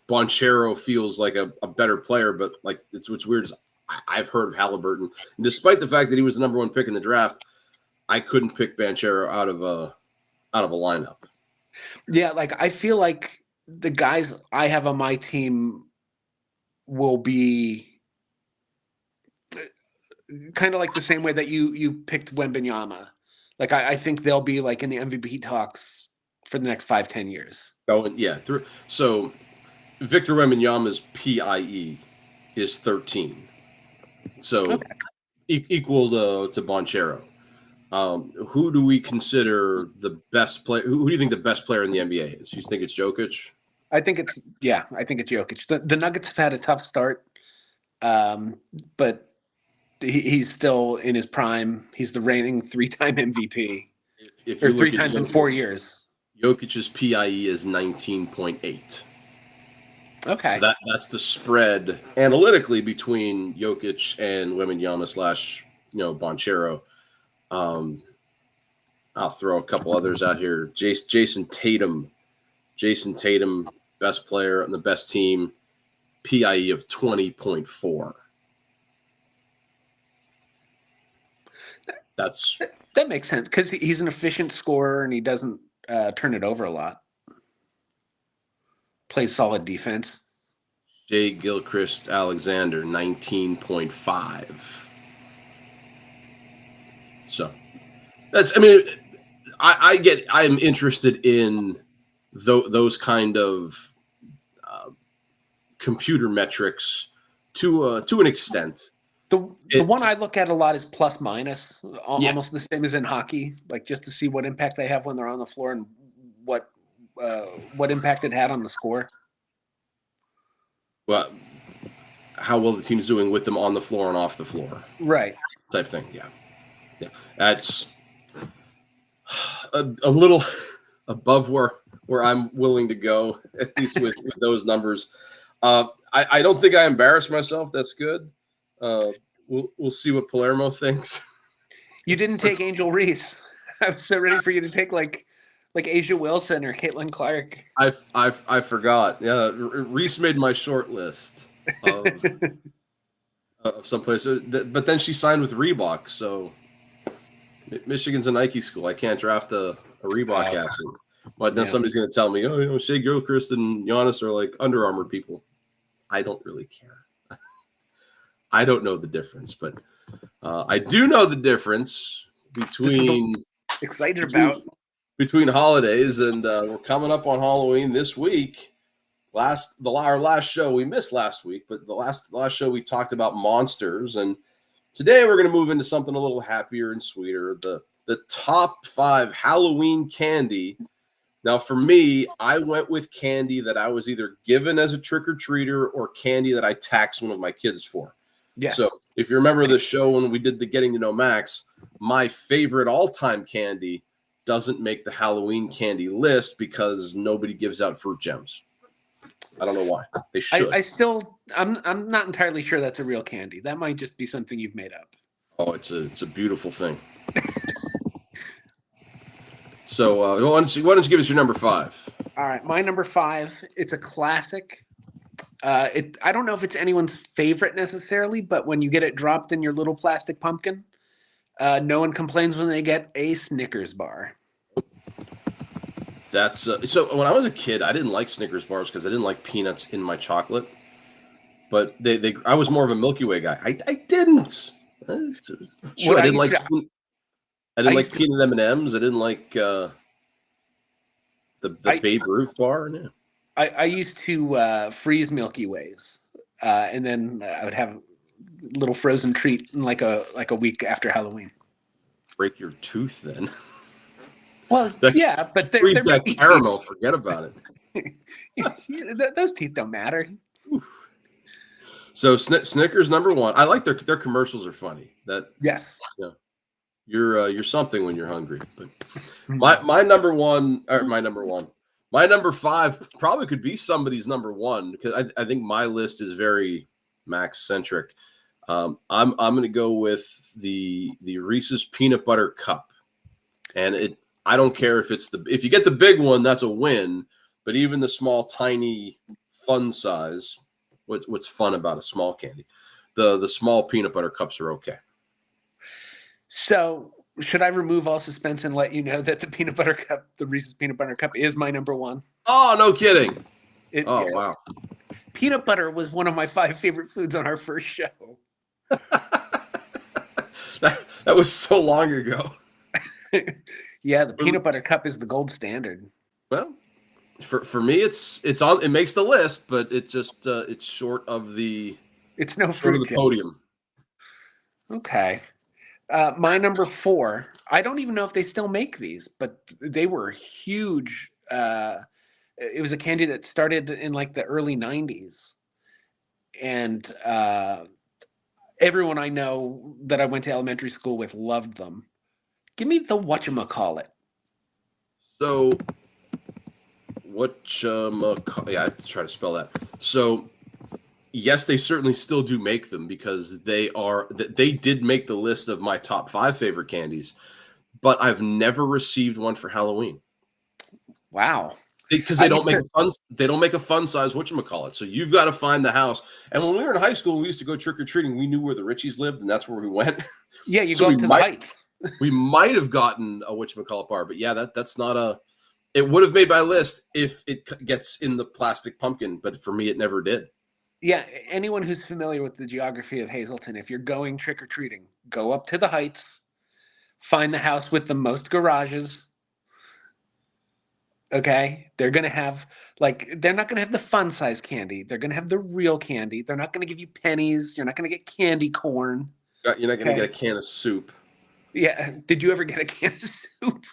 Banchero feels like a better player, but like what's weird is I've heard of Halliburton, and despite the fact that he was the number 1 pick in the draft, I couldn't pick Banchero out of a lineup. Yeah, like I feel like the guys I have on my team will be kind of like the same way that you picked Wembanyama. Like I think they'll be like in the MVP talks for the next 5-10 years. Oh, yeah. So Victor Wembanyama's PIE is 13. So equal to Banchero. Who do we consider the best player? Who do you think the best player in the NBA is? You think it's Jokic? I think it's Jokic. The Nuggets have had a tough start, but he's still in his prime. He's the reigning 3-time MVP. if Or you look three at times in 4 years. Jokic's PIE is 19.8. Okay. So that's the spread analytically between Jokic and Wembanyama / Bonchero. I'll throw a couple others out here. Jason Tatum, best player on the best team, PIE of 20.4. That makes sense because he's an efficient scorer and he doesn't turn it over a lot. Plays solid defense. Jay Gilchrist Alexander, 19.5. So I am interested in those kind of computer metrics to an extent. The one I look at a lot is plus minus, Yeah. almost the same as in hockey, like just to see what impact they have when they're on the floor and what impact it had on the score. Well, how well the team's doing with them on the floor and off the floor, right? Type thing. Yeah. That's a little above where I'm willing to go, at least with those numbers. I don't think I embarrassed myself. That's good. We'll see what Palermo thinks. You didn't take Angel Reese. I was so ready for you to take like Asia Wilson or Caitlin Clark. I forgot. Yeah, Reese made my short list of some places, but then she signed with Reebok, so Michigan's a Nike school. I can't draft a Reebok athlete. But then somebody's going to tell me, oh, Shea Gilchrist and Giannis are like Under Armour people. I don't really care. I don't know the difference, but I do know the difference between holidays, and we're coming up on Halloween this week. Our last show we missed last week, but the last show we talked about monsters, and today we're going to move into something a little happier and sweeter. The top 5 Halloween candy. Now, for me, I went with candy that I was either given as a trick-or-treater or candy that I taxed one of my kids for. Yes. So if you remember the show when we did the Getting to Know Max, my favorite all-time candy doesn't make the Halloween candy list because nobody gives out fruit gems. I don't know why. They should. I'm not entirely sure that's a real candy. That might just be something you've made up. Oh, it's a beautiful thing. So why don't you give us your number 5? All right, my number 5. It's a classic. I don't know if it's anyone's favorite necessarily, but when you get it dropped in your little plastic pumpkin, no one complains when they get a Snickers bar. That's so. When I was a kid, I didn't like Snickers bars because I didn't like peanuts in my chocolate. But I was more of a Milky Way guy. I didn't. Sure, I didn't like peanut M&Ms. I didn't like the Babe Ruth bar. No. I used to freeze Milky Ways, and then I would have a little frozen treat in like a week after Halloween. Break your tooth then. Well, yeah, but freeze that caramel. Forget about it. Those teeth don't matter. So Snickers number 1. I like their commercials are funny. Yes. Yeah. You're something when you're hungry. But my number 5 probably could be somebody's number 1 because I think my list is very Max centric. I'm going to go with the Reese's peanut butter cup, and I don't care if you get the big one, that's a win. But even the small, tiny, fun size, what's fun about a small candy? The small peanut butter cups are okay. So should I remove all suspense and let you know that the Reese's peanut butter cup is my number 1? Oh, no kidding. Wow. Peanut butter was one of my 5 favorite foods on our first show. that was so long ago. Yeah, the peanut butter cup is the gold standard. Well, for me, it's on. It makes the list, but it's just it's short of the. It's no fruit of the podium. Okay. My number 4, I don't even know if they still make these, but they were huge. It was a candy that started in like the early 90s. And everyone I know that I went to elementary school with loved them. Give me the whatchamacallit. So yeah, I have to try to spell that. So yes, they certainly still do make them because they did make the list of my top 5 favorite candies, but I've never received one for Halloween. Wow. Because they don't make a fun size whatchamacallit. So you've got to find the house. And when we were in high school, we used to go trick or treating. We knew where the Richies lived, and that's where we went. Yeah, you So go up to the heights. we might have gotten a whatchamacallit bar, but yeah, that's not a. It would have made my list if it gets in the plastic pumpkin, but for me, it never did. Yeah, anyone who's familiar with the geography of Hazleton, if you're going trick or treating, go up to the heights, find the house with the most garages. Okay, they're gonna have they're not gonna have the fun size candy. They're gonna have the real candy. They're not gonna give you pennies. You're not gonna get candy corn. You're not going to get a can of soup. Yeah. Did you ever get a can of soup?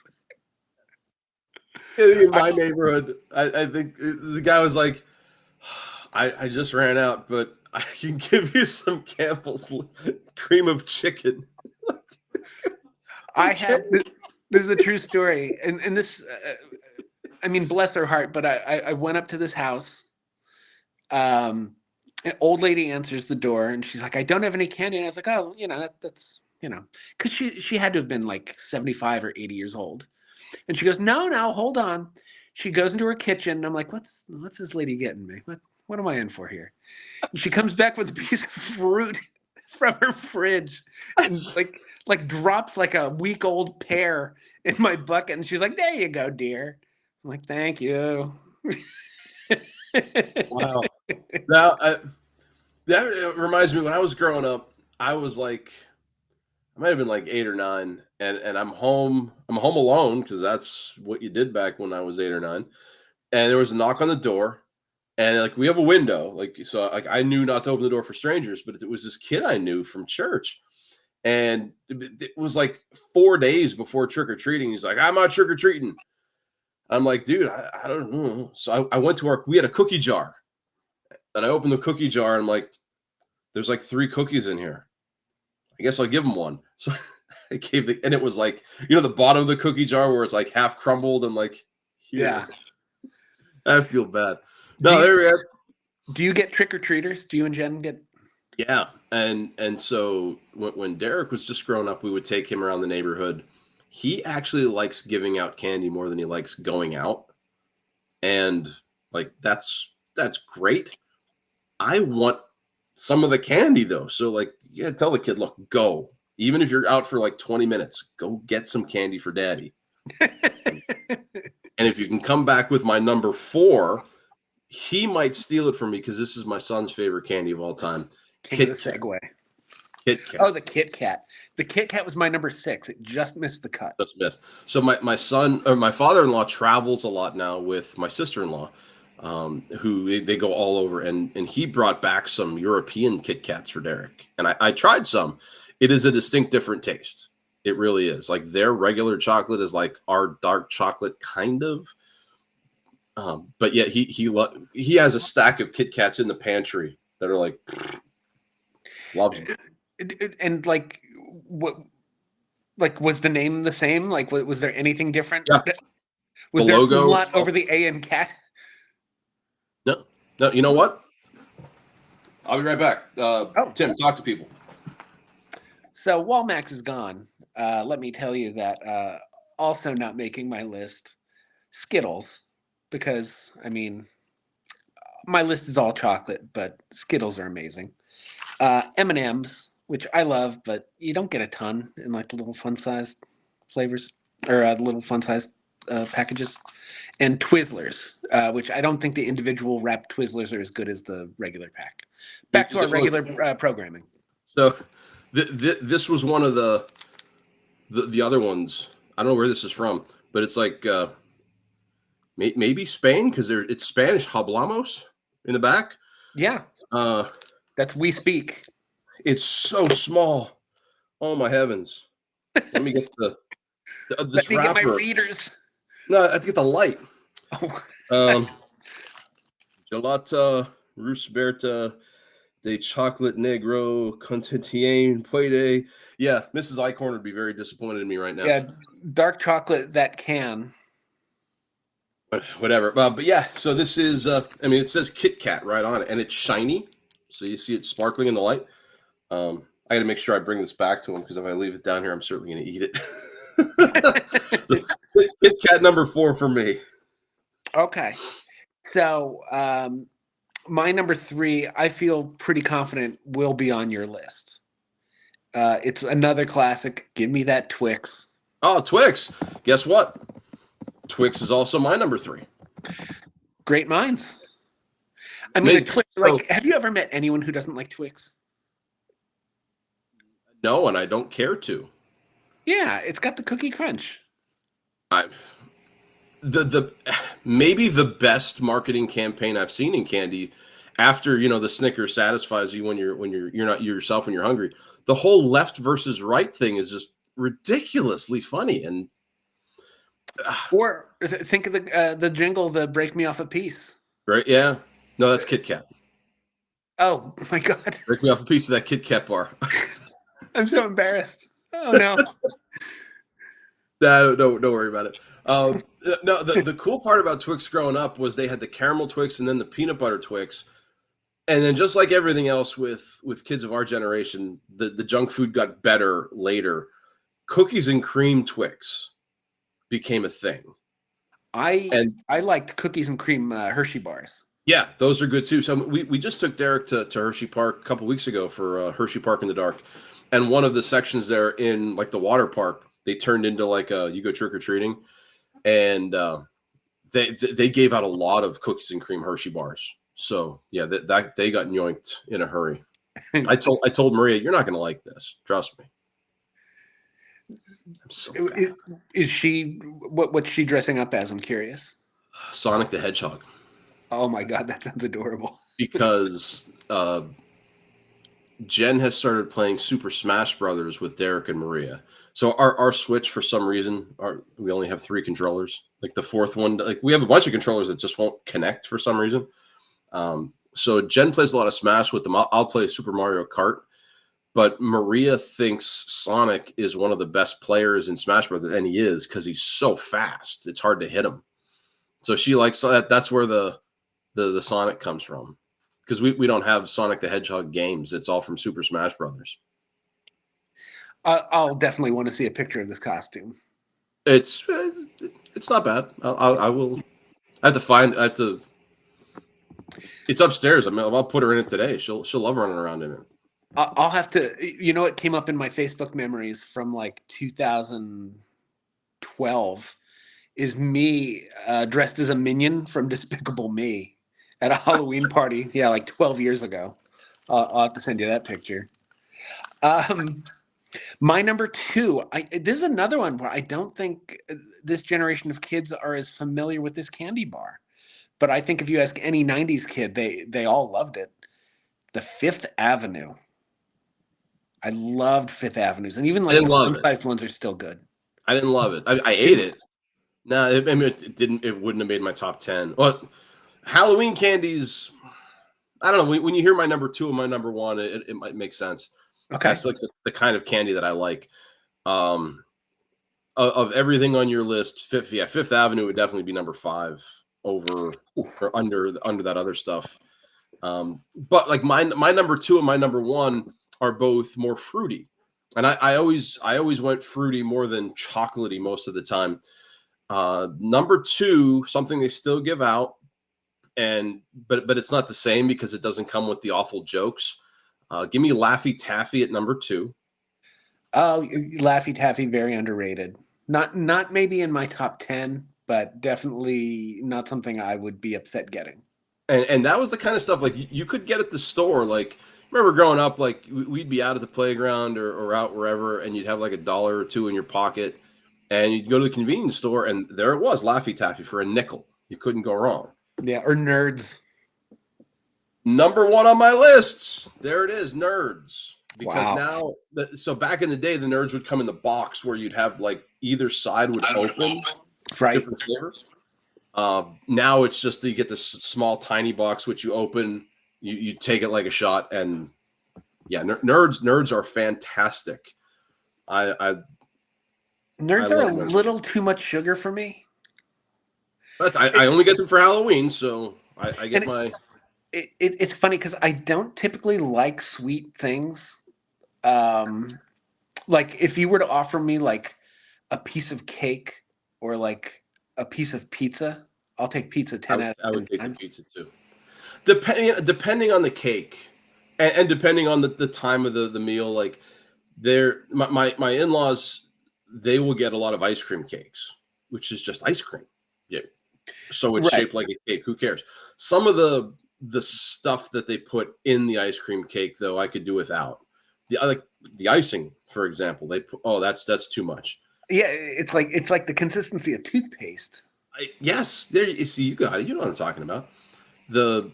In my neighborhood, I think the guy was like, I just ran out, but I can give you some Campbell's cream of chicken. I had this is a true story, and this, I mean, bless her heart, but I went up to this house. An old lady answers the door, and she's like, "I don't have any candy." And I was like, "Oh, that's because she had to have been like 75 or 80 years old." And she goes, "No, hold on." She goes into her kitchen, and I'm like, "What's this lady getting me? What am I in for here?" And she comes back with a piece of fruit from her fridge, and like drops like a week old pear in my bucket, and she's like, "There you go, dear." I'm like, "Thank you." Wow. Now that reminds me, when I was growing up, I was like, I might have been like 8 or 9, and I'm home alone because that's what you did back when I was 8 or 9. And there was a knock on the door, and like we have a window, so like I knew not to open the door for strangers, but it was this kid I knew from church. And it was like 4 days before trick or treating. He's like, "I'm not trick or treating." I'm like, "Dude, I don't know." So I went to we had a cookie jar, and I opened the cookie jar, and I'm like, "There's like 3 cookies in here. I guess I'll give him one." So I gave and it was like, the bottom of the cookie jar where it's like half crumbled and like, here. Yeah. I feel bad. No, there we are. Do you get trick or treaters? Do you and Jen get? Yeah, and so when Derek was just growing up, we would take him around the neighborhood. He actually likes giving out candy more than he likes going out, and like that's great. I want some of the candy though, so like, yeah, tell the kid, look, go. Even if you're out for like 20 minutes, go get some candy for daddy. And if you can come back with my number 4, he might steal it from me because this is my son's favorite candy of all time. King of the Segway. Kit Kat. Oh, the Kit Kat. The Kit Kat was my number 6. It just missed the cut. Just missed. So my son, or my father-in-law, travels a lot now with my sister-in-law, who they go all over, and he brought back some European Kit Kats for Derek, and I tried some. It is a distinct different taste. It really is. Like their regular chocolate is like our dark chocolate, kind of. But yeah, he has a stack of Kit Kats in the pantry that are like, loves them. And like, what? Like, was the name the same? Like, was there anything different? Yeah. Was there a lot over the A in cat? No. You know what? I'll be right back. Tim, talk to people. So while Max is gone, let me tell you that also not making my list, Skittles, because I mean, my list is all chocolate, but Skittles are amazing. M&Ms, which I love, but you don't get a ton in like the little fun-sized flavors or little fun-sized packages. And Twizzlers, which I don't think the individual wrapped Twizzlers are as good as the regular pack. Back to our regular programming. So this was one of the other ones. I don't know where this is from, but it's like maybe Spain, because it's Spanish, hablamos in the back. Yeah. That's we speak. It's so small. Oh my heavens! Let me get this Let me wrapper. Get my readers. No, I have to get the light. Oh. Gelata Rusberta de Chocolate Negro Contentien Puede. Yeah, Mrs. Eichhorn would be very disappointed in me right now. Yeah, dark chocolate that can. whatever. But yeah, so this is, I mean, it says Kit Kat right on it, and it's shiny. So you see it sparkling in the light. I got to make sure I bring this back to him because if I leave it down here, I'm certainly going to eat it. So, Kit Kat number 4 for me. Okay. So my number 3, I feel pretty confident will be on your list. It's another classic. Give me that Twix. Oh, Twix. Guess what? Twix is also my number 3. Great minds. I mean, Maybe, Twix, like, have you ever met anyone who doesn't like Twix? no, and I don't care to. Yeah, it's got the cookie crunch. I the maybe the best marketing campaign I've seen in candy after the Snickers satisfies you when you're not yourself when you're hungry. The whole left versus right thing is just ridiculously funny and Or think of the jingle, the "Break Me Off a Piece." right, yeah. No, that's Kit Kat. Oh my God, Break me off a piece of that Kit Kat bar. I'm so embarrassed. Oh no. No, don't worry about it. No, the cool part about Twix growing up was they had the caramel Twix and then the peanut butter Twix. And then just like everything else with kids of our generation, the junk food got better later. Cookies and cream Twix became a thing. I liked cookies and cream Hershey bars. Yeah, those are good too. So we just took Derek to Hershey Park a couple weeks ago for Hershey Park in the Dark. And one of the sections there in like the water park, they turned into like you go trick-or-treating. And they gave out a lot of cookies and cream Hershey bars. So yeah, that they got yoinked in a hurry. I told Maria, you're not going to like this. Trust me. I'm so bad. Is she what's she dressing up as? I'm curious. Sonic the Hedgehog. Oh my God, that sounds adorable. Because Jen has started playing Super Smash Brothers with Derek and Maria. So our Switch, for some reason, we only have 3 controllers. Like the 4th one, like we have a bunch of controllers that just won't connect for some reason. So Jen plays a lot of Smash with them. I'll play Super Mario Kart. But Maria thinks Sonic is one of the best players in Smash Brothers, and he is because he's so fast. It's hard to hit him. So she likes that. That's where the Sonic comes from, because we don't have Sonic the Hedgehog games. It's all from Super Smash Brothers. I'll definitely want to see a picture of this costume. It's not bad. I will. I have to find. I have to. It's upstairs. I mean, I'll put her in it today. She'll love running around in it. I'll have to. It came up in my Facebook memories from like 2012. Is me dressed as a minion from Despicable Me at a Halloween party. Yeah, like 12 years ago. I'll have to send you that picture. My number 2. This is another one where I don't think this generation of kids are as familiar with this candy bar. But I think if you ask any 90s kid, they all loved it. The Fifth Avenue. I loved Fifth Avenues, and even like the fun-sized ones are still good. I didn't love it. I ate it. No, I mean it didn't. It wouldn't have made my top 10. Well, Halloween candies. I don't know. When you hear my number 2 and my number 1, it might make sense. Okay, that's like the kind of candy that I like. Of everything on your list, Fifth Avenue would definitely be number 5 over or under that other stuff. But like my number 2 and my number 1 are both more fruity, and I always went fruity more than chocolatey most of the time. Number 2, something they still give out, but it's not the same because it doesn't come with the awful jokes. Give me Laffy Taffy at number 2. Oh, Laffy Taffy, very underrated. Not maybe in my top 10, but definitely not something I would be upset getting. And that was the kind of stuff like you could get at the store. Like, remember growing up, like we'd be out at the playground or out wherever, and you'd have like $1 or $2 in your pocket, and you'd go to the convenience store, and there it was, Laffy Taffy for a nickel. You couldn't go wrong. Yeah, or Nerds. Number 1 on my list. There it is, Nerds. Because wow. so back in the day, the Nerds would come in the box where you'd have like either side would open, right? Different flavors. Now it's just you get this small tiny box which you open, you take it like a shot, and yeah, Nerds are fantastic. Nerds are a little too much sugar for me. I only get them for Halloween, so I get And my. it's funny because I don't typically like sweet things. Um, like if you were to offer me like a piece of cake or like a piece of pizza, I'll take pizza 10 out I of would 10 take the times. pizza too. Depending on the cake, and depending on the time of the meal, like my in-laws, they will get a lot of ice cream cakes, which is just ice cream. Yeah. So it's Right. shaped like a cake. Who cares? Some of the stuff that they put in the ice cream cake, though, I could do without. Like the icing, for example, they put, oh, that's too much. Yeah, it's like the consistency of toothpaste. Yes, there you see, you got it. You know what I'm talking about. The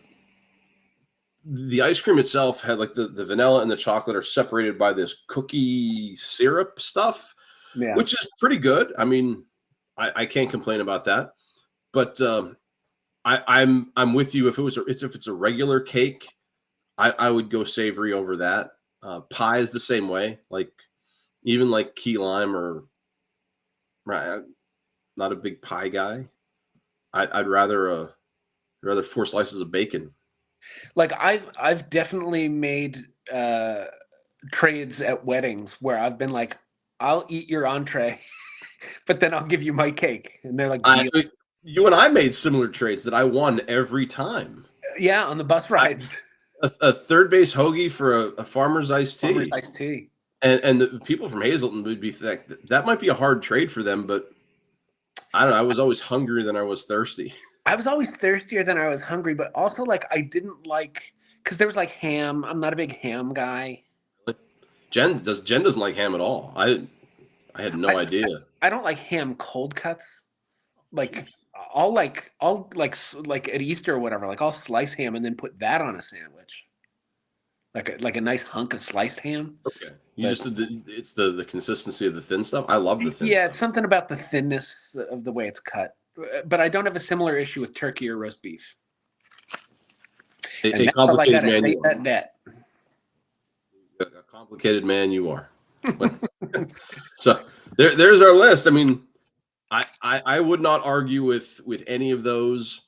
the ice cream itself had like the vanilla and the chocolate are separated by this cookie syrup stuff, Yeah. which is pretty good. I mean, I can't complain about that. But I'm with you. If it's a regular cake, I would go savory over that. Pie is the same way. Like even like key lime or right, I'm not a big pie guy. I'd rather 4 slices of bacon. Like I've definitely made uh trades at weddings where I've been like, I'll eat your entree, but then I'll give you my cake. And they're like, I deal. You and I made similar trades that I won every time. Yeah, on the bus I, rides. a third base hoagie for a farmer's iced Farmer's tea. iced tea. And the people from Hazleton would be that might be a hard trade for them, but I don't know. I was always hungrier than I was thirsty. I was always thirstier than I was hungry, but also like I didn't like because there was like ham. I'm not a big ham guy. Jen doesn't like ham at all. I had no I idea. I don't like ham cold cuts. Like Jeez. I'll like at Easter or whatever. Like I'll slice ham and then put that on a sandwich. Like a nice hunk of sliced ham. Okay. You But just it's the consistency of the thin stuff. I love the thin yeah, stuff. it's something about the thinness of the way it's cut. But I don't have a similar issue with turkey or roast beef. And A that's all I complicated gotta man say you are. that debt. A complicated man you are. So there's our list. I mean, I would not argue with any of those.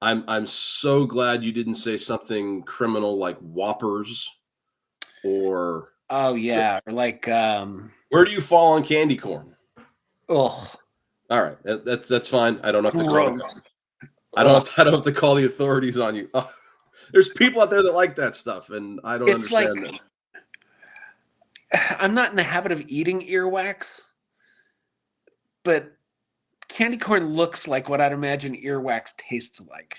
I'm so glad you didn't say something criminal like Whoppers or Oh yeah, or like where do you fall on candy corn? oh All right, that's fine. I don't have to call the gross. cops. Ugh. I don't have to call the authorities on you. Oh, there's people out there that like that stuff, and I don't It's like understand them. I'm not in the habit of eating earwax, but candy corn looks like what I'd imagine earwax tastes like.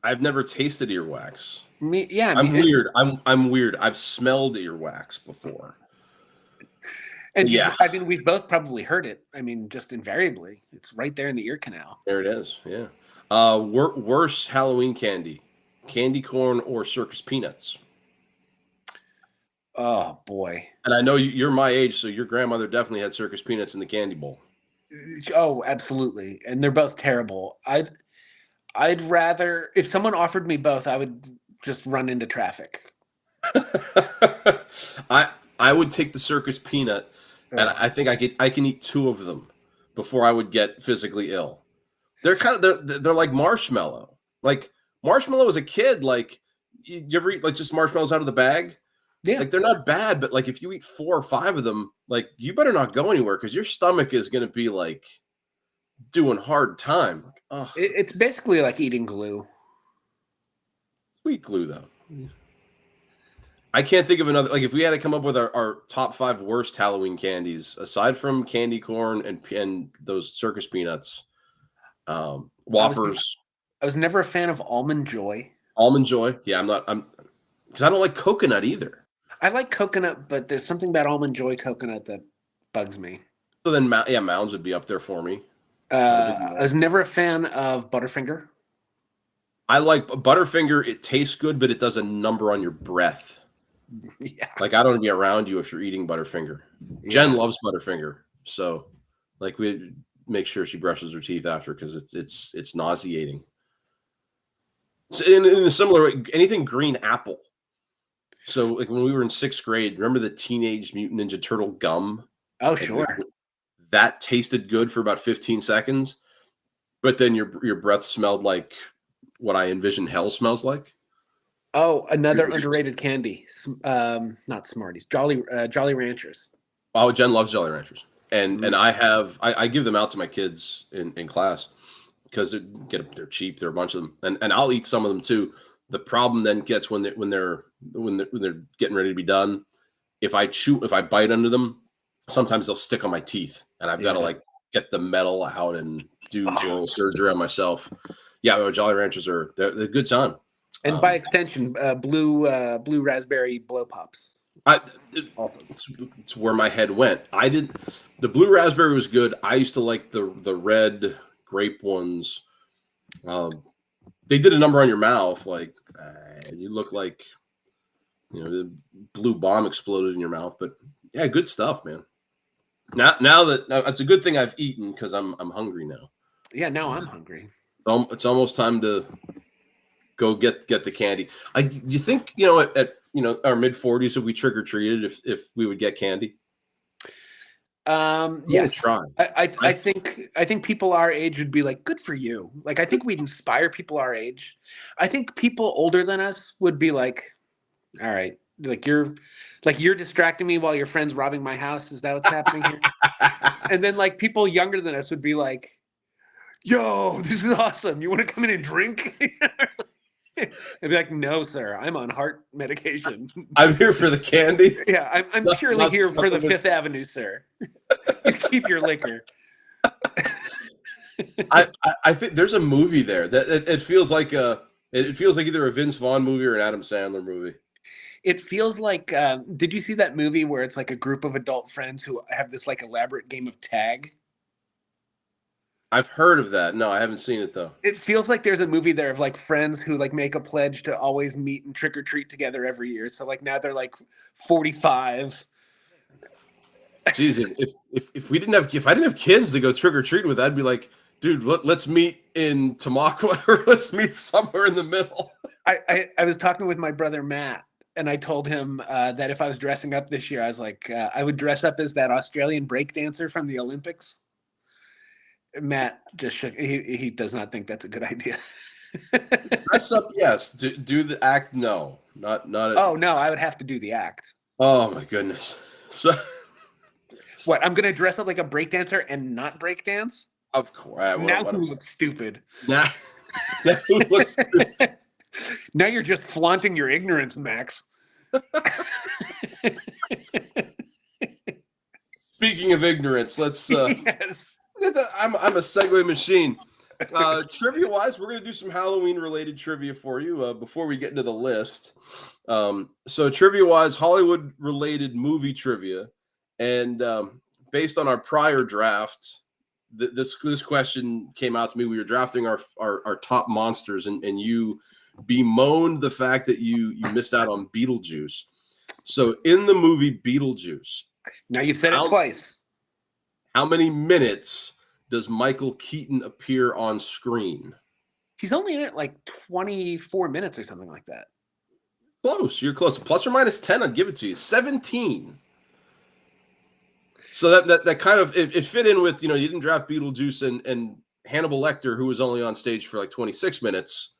I've never tasted earwax. Me, yeah, I I'm mean, weird. I'm weird. I've smelled earwax before. and Yeah, I mean, we've both probably heard it. I mean, just invariably, it's right there in the ear canal. there it is. Yeah. Worse Halloween candy, candy corn or circus peanuts. Oh boy. And I know you're my age, so your grandmother definitely had circus peanuts in the candy bowl. Oh, absolutely. And they're both terrible. I'd rather if someone offered me both, I would just run into traffic. I I would take the circus peanut, and Ugh. I think I can eat two of them before I would get physically ill. They're kind of they're like marshmallow. Like marshmallow as a kid, like you ever eat like just marshmallows out of the bag? Yeah. Like they're not bad, but like if you eat 4 or 5 of them, like you better not go anywhere because your stomach is going to be like doing hard time. Like, oh, It's basically like eating glue. sweet glue though. I can't think of another. Like if we had to come up with our top 5 worst Halloween candies, aside from candy corn and those circus peanuts, I was Whoppers, I was never a fan of almond joy. almond joy. Yeah, I'm not. I'm because I don't like coconut either. I like coconut, but there's something about almond joy coconut that bugs me. So then, yeah, Mounds would be up there for me. Not a big I Mound. was never a fan of Butterfinger. I like Butterfinger. It tastes good, but it does a number on your breath. Yeah, Like I don't want to be around you if you're eating Butterfinger. Jen yeah. loves Butterfinger, so like we make sure she brushes her teeth after because it's nauseating. So in a similar way, anything green apple. So like when we were in 6th grade, remember the Teenage Mutant Ninja Turtle gum? Oh, Like sure. that tasted good for about 15 seconds, but then your breath smelled like what I envision hell smells like. Oh, another underrated candy. Not Smarties. Jolly Ranchers. Oh, Jen loves Jolly Ranchers, and Mm. I give them out to my kids in class because they're cheap. There are a bunch of them, and I'll eat some of them too. The problem then gets when they're getting ready to be done. If I bite into them, sometimes they'll stick on my teeth, and I've got to like get the metal out and do oral surgery on myself. Yeah, Jolly Ranchers they're a good time. And by extension, blue raspberry blow pops. It's where my head went. The blue raspberry was good. I used to like the red grape ones. They did a number on your mouth, like you look like the blue bomb exploded in your mouth. But yeah, good stuff, man. Now it's a good thing I've eaten because I'm hungry now. Yeah, now I'm hungry. It's almost time to go get the candy. You think at our mid 40s, if we trick or treated, if we would get candy? Yes. Try. I think people our age would be like, good for you. Like, I think we'd inspire people our age. I think people older than us would be like, all right, like you're distracting me while your friend's robbing my house. Is that what's happening here? And then like people younger than us would be like, yo, this is awesome. You want to come in and drink? I'd be like, no, sir. I'm on heart medication. I'm here for the candy. Yeah, I'm purely here for the Fifth Avenue, sir. You keep your liquor. I think there's a movie there that it feels like either a Vince Vaughn movie or an Adam Sandler movie. It feels like, did you see that movie where it's like a group of adult friends who have this like elaborate game of tag? I've heard of that. No, I haven't seen it though. It feels like there's a movie there of like friends who like make a pledge to always meet and trick or treat together every year. So like now they're like 45. Jesus, if I didn't have kids to go trick or treat with, I'd be like, dude, let's meet in Tamaqua or let's meet somewhere in the middle. I was talking with my brother Matt, and I told him that if I was dressing up this year, I was like, I would dress up as that Australian breakdancer from the Olympics. Matt just shook. He does not think that's a good idea. Dress up, yes. Do the act, no. Not. Oh no, I would have to do the act. Oh my goodness. So what? I'm gonna dress up like a breakdancer and not breakdance? Of course. Now who looks stupid? Now who looks stupid? Now you're just flaunting your ignorance, Max. Speaking of ignorance, let's. Yes. I'm a segue machine. Trivia wise, we're going to do some Halloween related trivia for you before we get into the list. So trivia wise, Hollywood related movie trivia, and based on our prior draft, this question came out to me. We were drafting our top monsters, and you bemoaned the fact that you missed out on Beetlejuice. So in the movie Beetlejuice, now you've said it twice. How many minutes does Michael Keaton appear on screen? He's only in it like 24 minutes or something like that. Close. You're close. Plus or minus 10, I'd give it to you. 17. So that kind of it fit in with, you didn't draft Beetlejuice and Hannibal Lecter, who was only on stage for like 26 minutes.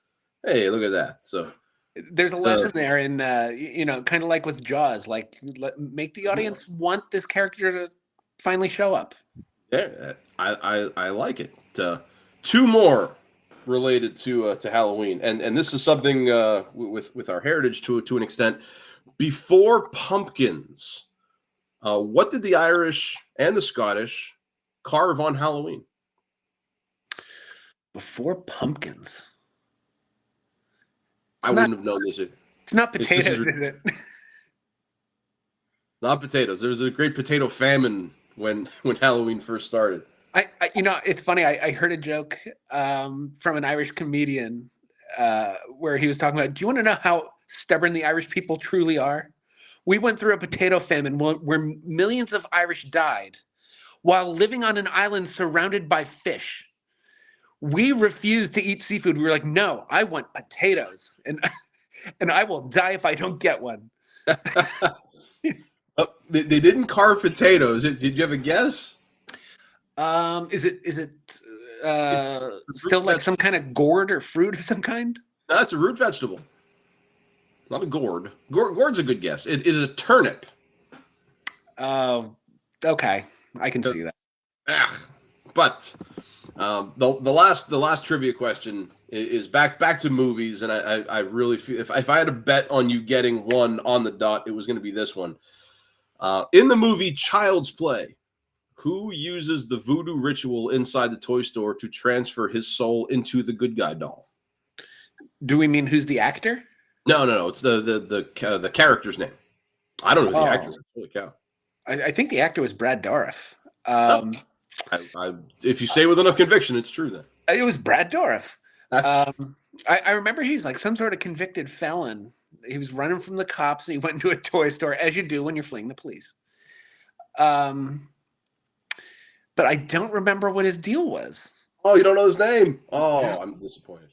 Hey, look at that. So there's a lesson there in kind of like with Jaws, like make the audience want this character to finally show up. Yeah, I like it. Two more related to Halloween, and this is something with our heritage to an extent. Before pumpkins, what did the Irish and the Scottish carve on Halloween? Before pumpkins, I wouldn't have known this. It's not potatoes, is it? Not potatoes. There was a great potato famine when Halloween first started. It's funny. I heard a joke from an Irish comedian where he was talking about, do you want to know how stubborn the Irish people truly are? We went through a potato famine where millions of Irish died while living on an island surrounded by fish. We refused to eat seafood. We were like, no, I want potatoes, and I will die if I don't get one. They didn't carve potatoes. Did you have a guess? Is it It's a still root like some vegetable. kind of gourd or fruit of some kind? That's a root vegetable, not a gourd. Gourd's a good guess. It is a turnip. Oh, okay. I can see that. Ah, but the last trivia question is back to movies, and I really feel if I had to bet on you getting one on the dot, it was going to be this one. In the movie Child's Play, who uses the voodoo ritual inside the toy store to transfer his soul into the good guy doll? Do we mean who's the actor? No. It's the character's name. I don't know who the actor Oh, is. Holy cow! I think the actor was Brad Dourif. Oh, Um, if you say with enough conviction, it's true. Then it was Brad Dourif. that's I remember he's like some sort of convicted felon. He was running from the cops. And he went into a toy store, as you do when you're fleeing the police. Um, but I don't remember what his deal was. oh, you don't know his name. No. Oh, I'm disappointed.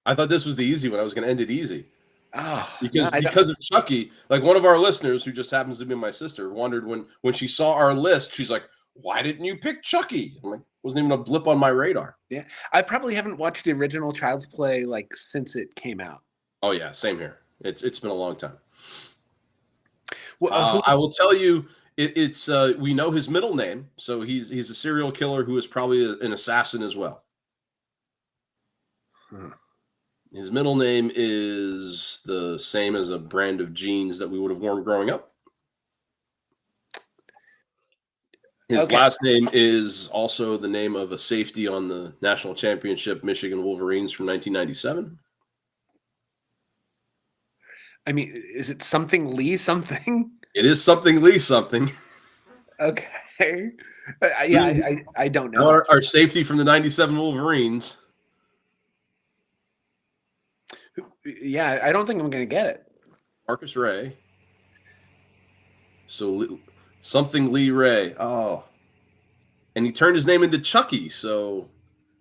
I thought this was the easy one. I was going to end it easy Oh no, because I don't. because of Chucky. Like one of our listeners, who just happens to be my sister, wondered when she saw our list. She's like, "Why didn't you pick Chucky?" I'm like, "Wasn't even a blip on my radar." Yeah, I probably haven't watched the original Child's Play like since it came out. Oh yeah, same here. It's been a long time. Well, who? I will tell you, it's we know his middle name, so he's a serial killer who is probably an assassin as well. Hmm. His middle name is the same as a brand of jeans that we would have worn growing up. His Okay, last name is also the name of a safety on the national championship Michigan Wolverines from 1997. I mean, is it something Lee something? It is something Lee something. Okay, yeah, I don't know. Our safety from the 97 Wolverines. Yeah, I don't think I'm gonna get it. Marcus Ray. So something Lee Ray. Oh. And he turned his name into Chucky, so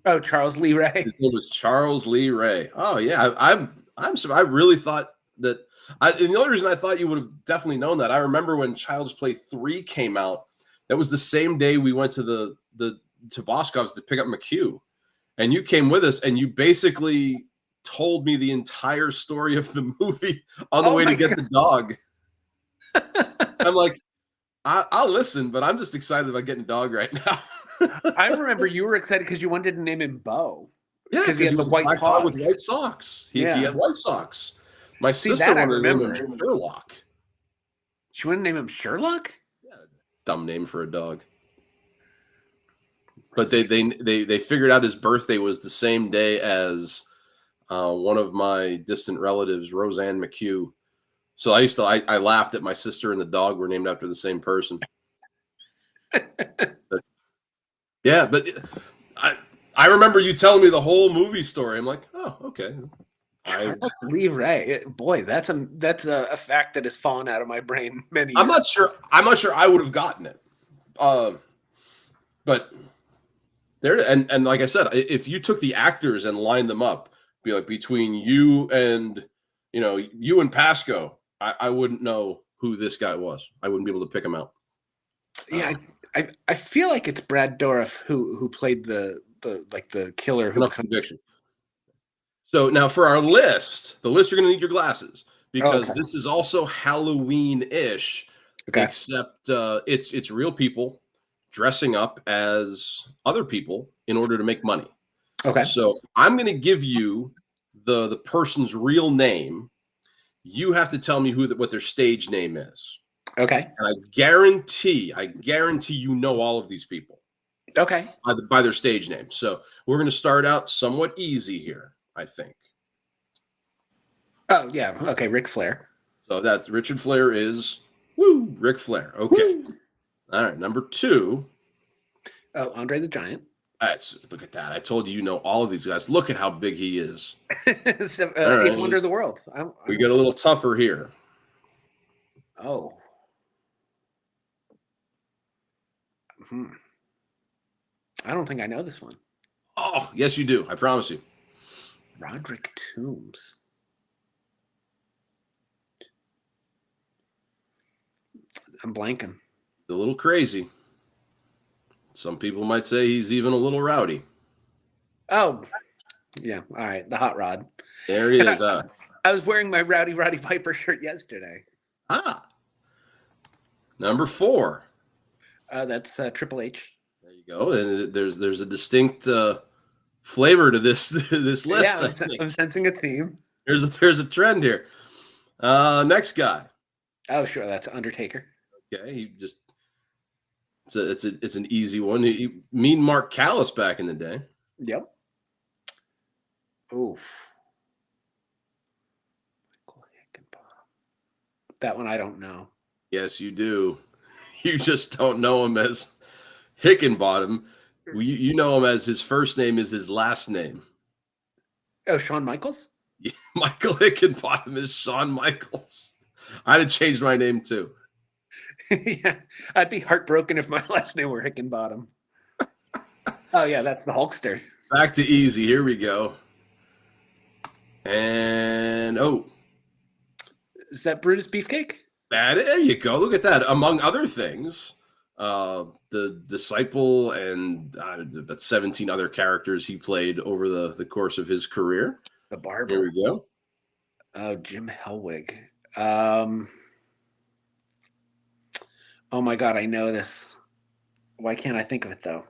Oh, Charles Lee Ray. his name was Charles Lee Ray. Oh yeah, I really thought that. And the only reason I thought you would have definitely known that, I remember when Child's Play 3 came out. That was the same day we went to the to Boscov's to pick up McHugh, and you came with us, and you basically told me the entire story of the movie on the Oh way to my get god. the dog. I'm like, I'll listen, but I'm just excited about getting dog right now. I remember you were excited because you wanted to name him Bo Yeah, because he because he had the was a white black dog with paws. white socks. He Yeah. had white socks. My See, sister that I wanted to name him remember. Sherlock. She wouldn't name him Sherlock? Yeah, dumb name for a dog. But they figured out his birthday was the same day as one of my distant relatives, Roseanne McHugh. So I laughed that my sister and the dog were named after the same person. But, yeah, but I I remember you telling me the whole movie story. I'm like, oh, okay. Charles Lee Ray. Boy, that's a fact that has fallen out of my brain many I'm years. not sure. I'm not sure I would have gotten it. But there and like I said, if you took the actors and lined them up, be like between you and Pasco, I wouldn't know who this guy was. I wouldn't be able to pick him out. Yeah, Uh, I feel like it's Brad Dourif who played the killer who enough comes. conviction. So now for our list, the list you're going to need your glasses Oh, because okay. this is also Halloween-ish, Okay. except it's real people dressing up as other people in order to make money. Okay. So I'm going to give you the person's real name. You have to tell me what their stage name is. Okay. And I guarantee you know all of these people Okay. by their stage name. So we're going to start out somewhat easy here, I think. Oh yeah. Okay. Ric Flair. So that Richard Flair is Ric Flair. Okay. Woo! All right. Number 2. Oh, Andre the Giant. Look at that. I told you know all of these guys. Look at how big he is. So, All eighth right. wonder of the world. We get a little tougher here. Oh. Hmm. I don't think I know this one. Oh, yes, you do. I promise you. Roderick Toombs. I'm blanking. It's a little crazy. Some people might say he's even a little rowdy. Oh, yeah. All right. The hot rod. There he And is. I was wearing my Rowdy Roddy Piper shirt yesterday. Number 4. That's Triple H. There you go. And there's a distinct flavor to this this list. Yeah, I think I'm sensing a theme. there's a trend here. Next guy. Oh, sure. That's Undertaker. Okay, he just it's an easy one. Mean Mark Callis back in the day. Yep. Oof. That one I don't know. Yes, you do. You just don't know him as Hickenbottom. You know him as his first name is his last name. Oh, Shawn Michaels? Yeah, Michael Hickenbottom is Shawn Michaels. I'd have changed my name too. Yeah, I'd be heartbroken if my last name were Hickenbottom. Oh, yeah, that's the Hulkster. Back to easy. Here we go. And Is that Brutus Beefcake? there you go. Look at that. Among other things, the disciple and about 17 other characters he played over the course of his career. The barber. Here we go. Oh, Jim Hellwig. Oh my God, I know this. Why can't I think of it though?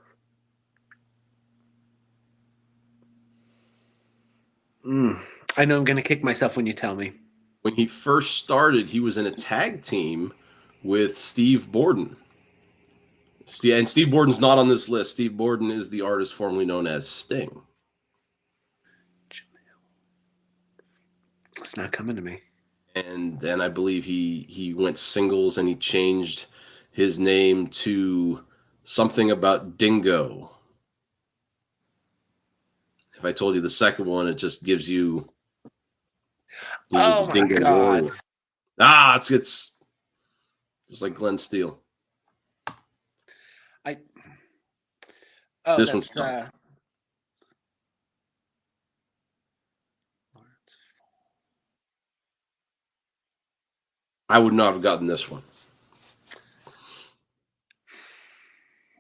I know I'm going to kick myself when you tell me. When he first started, he was in a tag team with Steve Borden. And Steve Borden's not on this list. Steve Borden is the artist formerly known as Sting. It's not coming to me. And then I believe he went singles and he changed his name to something about Dingo. If I told you the second one, it just gives you. Oh my Dingo God! Warrior. It's just like Glenn Steele. This one's tough. I would not have gotten this one.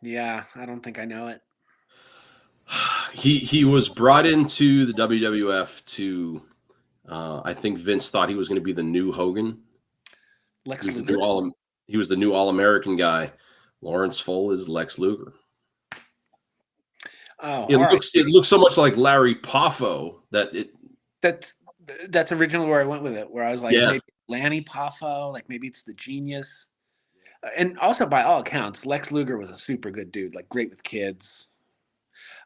Yeah, I don't think I know it. He was brought into the WWF to. I think Vince thought he was going to be the new Hogan. Lex He was the Luger. new All-American guy. Lawrence Full is Lex Luger. Oh, it looks so much like Larry Poffo that's originally where I went with it. Where I was like, maybe Lanny Poffo, like maybe it's the genius. And also, by all accounts, Lex Luger was a super good dude, like great with kids.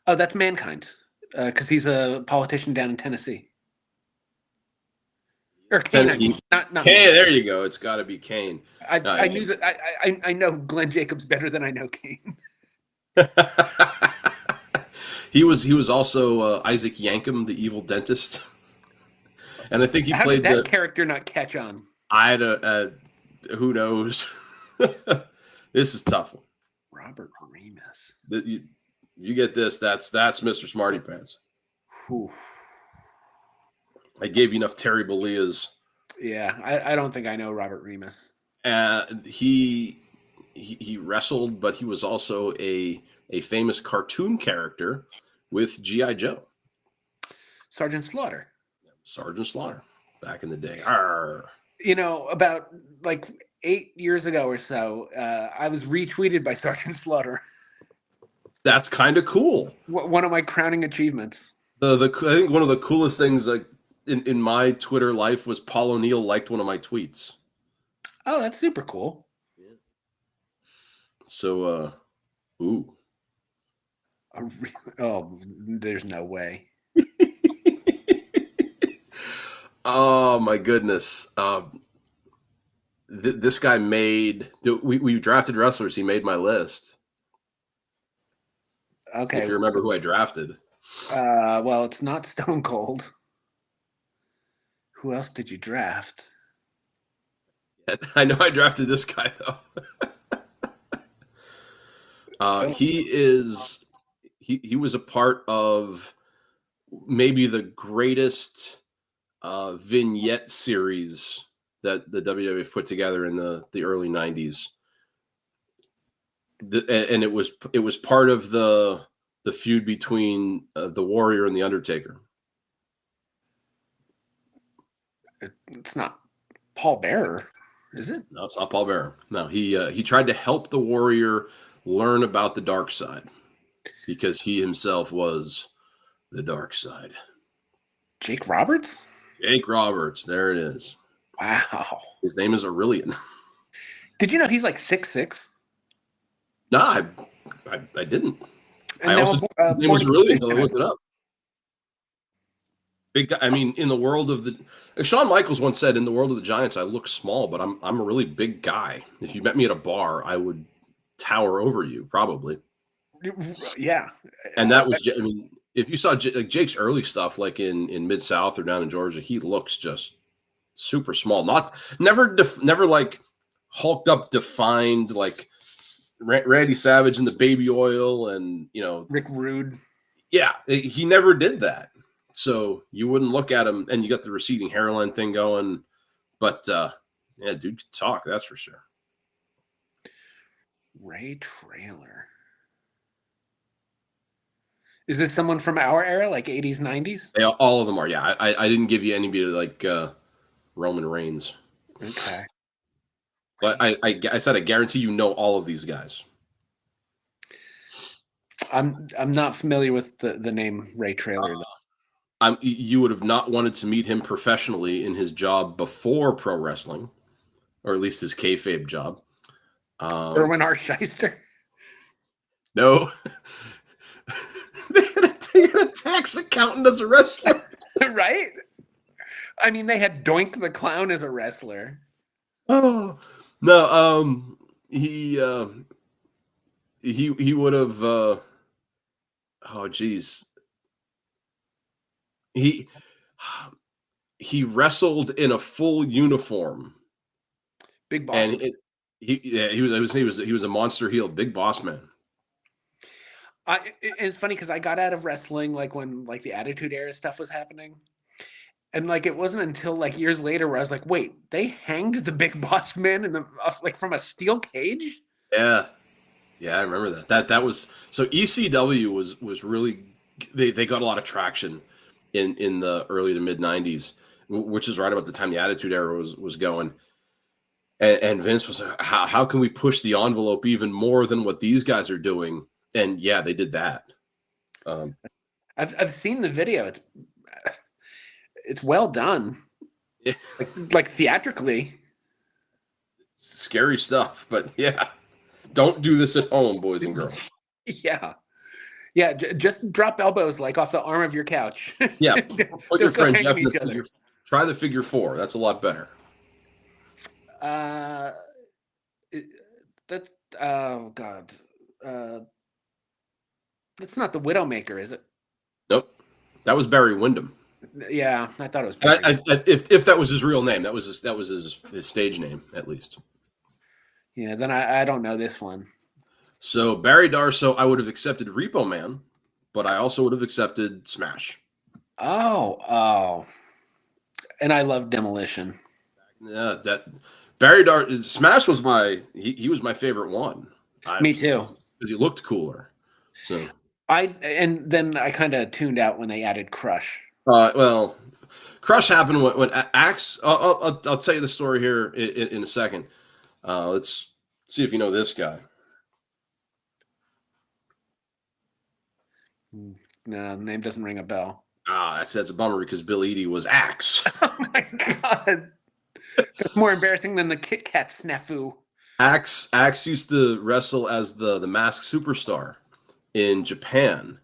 Oh, that's Mankind, because he's a politician down in Tennessee. Or Kane, not Kane. There you go. It's got to be Kane. I knew that. I know Glenn Jacobs better than I know Kane. He was also Isaac Yankem, the evil dentist, and I think he How played did that character not catch on? Who knows? This is tough. Robert Remus. You get this. That's Mr. Smarty Pants. Whew. I gave you enough Terry Bolleas. Yeah, I don't think I know Robert Remus. He wrestled, but he was also a famous cartoon character with G.I. Joe. Sergeant Slaughter. Sergeant Slaughter, back in the day. Arr. You know, about like 8 years ago or so, I was retweeted by Sergeant Slaughter. That's kind of cool. One of my crowning achievements. I think one of the coolest things like in my Twitter life was Paul O'Neill liked one of my tweets. Oh, that's super cool. Yeah. So, ooh. Oh, there's no way. Oh my goodness. This guy made. We drafted wrestlers. He made my list. Okay. If you remember who I drafted. Well, it's not Stone Cold. Who else did you draft? I know I drafted this guy though. He was a part of maybe the greatest vignette series that the WWF put together in the early 90s. and it was part of the feud between the Warrior and the Undertaker. It's not Paul Bearer, is it? No, it's not Paul Bearer. No, he tried to help the Warrior learn about the dark side because he himself was the dark side. Jake Roberts? Jake Roberts, there it is. Wow. His name is Aurelian. Did you know he's like 6'6"? No, I didn't. And I now also his name was Aurelian until I looked it up. Big guy. I mean, in the world of the Shawn Michaels once said, "In the world of the Giants, I look small, but I'm a really big guy. If you met me at a bar, I would tower over you, probably." Yeah. And that was, I mean, if you saw like Jake's early stuff, like in Mid South or down in Georgia, he looks just super small. Never like hulked up, defined like Randy Savage and the baby oil, and Rick Rude. Yeah, he never did that. So you wouldn't look at him, and you got the receding hairline thing going. But yeah, dude could talk, that's for sure. Ray Traylor. Is this someone from our era, like 80s, 90s? All of them are. Yeah, I didn't give you anybody like Roman Reigns. Okay. But I said I guarantee you know all of these guys. I'm not familiar with the name Ray Traylor. You would have not wanted to meet him professionally in his job before pro wrestling, or at least his kayfabe job. Erwin R. Shyster? No. They had a tax accountant as a wrestler. Right? I mean, they had Doink the Clown as a wrestler. Oh no, he would have oh geez. He wrestled in a full uniform. Big Boss. And he was a monster heel, Big Boss Man. It's funny because I got out of wrestling like when like the Attitude Era stuff was happening. And like it wasn't until like years later where I was like, wait, they hanged the Big Boss Man in the like from a steel cage? Yeah. Yeah, I remember that. That was so ECW was really they got a lot of traction in the early to mid 90s, which is right about the time the Attitude Era was going. And Vince was like, how can we push the envelope even more than what these guys are doing? And yeah, they did that. I've seen the video. It's well done. Like theatrically. Scary stuff, but yeah. Don't do this at home, boys and girls. Yeah. Yeah, just drop elbows like off the arm of your couch. Yeah, put your friend Jeff in try the figure four. That's a lot better. That's oh god. That's not the Widowmaker, is it? Nope. That was Barry Windham. Yeah, I thought it was Barry. If that was his real name, that was his stage name, at least. Yeah, then I don't know this one. So Barry Darsow, I would have accepted Repo Man, but I also would have accepted Smash. Oh. And I love Demolition. Yeah, Smash was he was my favorite one. Me too. Because he looked cooler. So and then I kind of tuned out when they added Crush. Well, Crush happened when Axe. I'll tell you the story here in a second. Let's see if you know this guy. No, name doesn't ring a bell. That's a bummer because Bill Eadie was Axe. Oh my god, that's more embarrassing than the Kit Kat snafu. Axe used to wrestle as the Masked Superstar in Japan,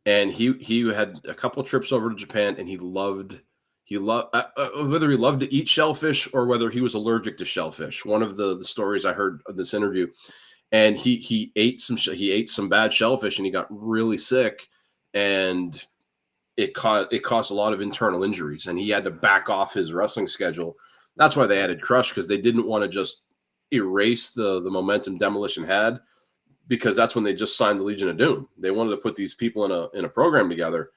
and he had a couple trips over to Japan, and he loved whether he loved to eat shellfish or whether he was allergic to shellfish. One of the stories I heard of this interview, and he ate some bad shellfish, and he got really sick, and it caused a lot of internal injuries, and he had to back off his wrestling schedule. That's why they added Crush, because they didn't want to just erase the momentum Demolition had, because that's when they just signed the Legion of Doom. They wanted to put these people in a program together.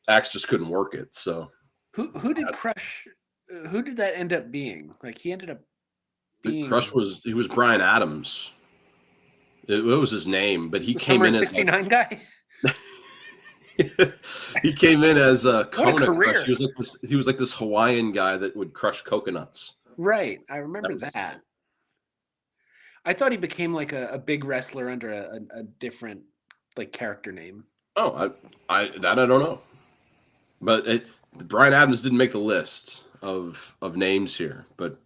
Axe just couldn't work it. So who did Crush? Who did that end up being? Like he ended up being Crush was Brian Adams. it was his name, but he The came summer in of as '69 guy. he came in as a What a Kona Crush. career! He was like this Hawaiian guy that would crush coconuts. Right, I That remember was his that. name. I thought he became like a big wrestler under a different like character name. Oh, I don't know, but Brian Adams didn't make the list of names here, but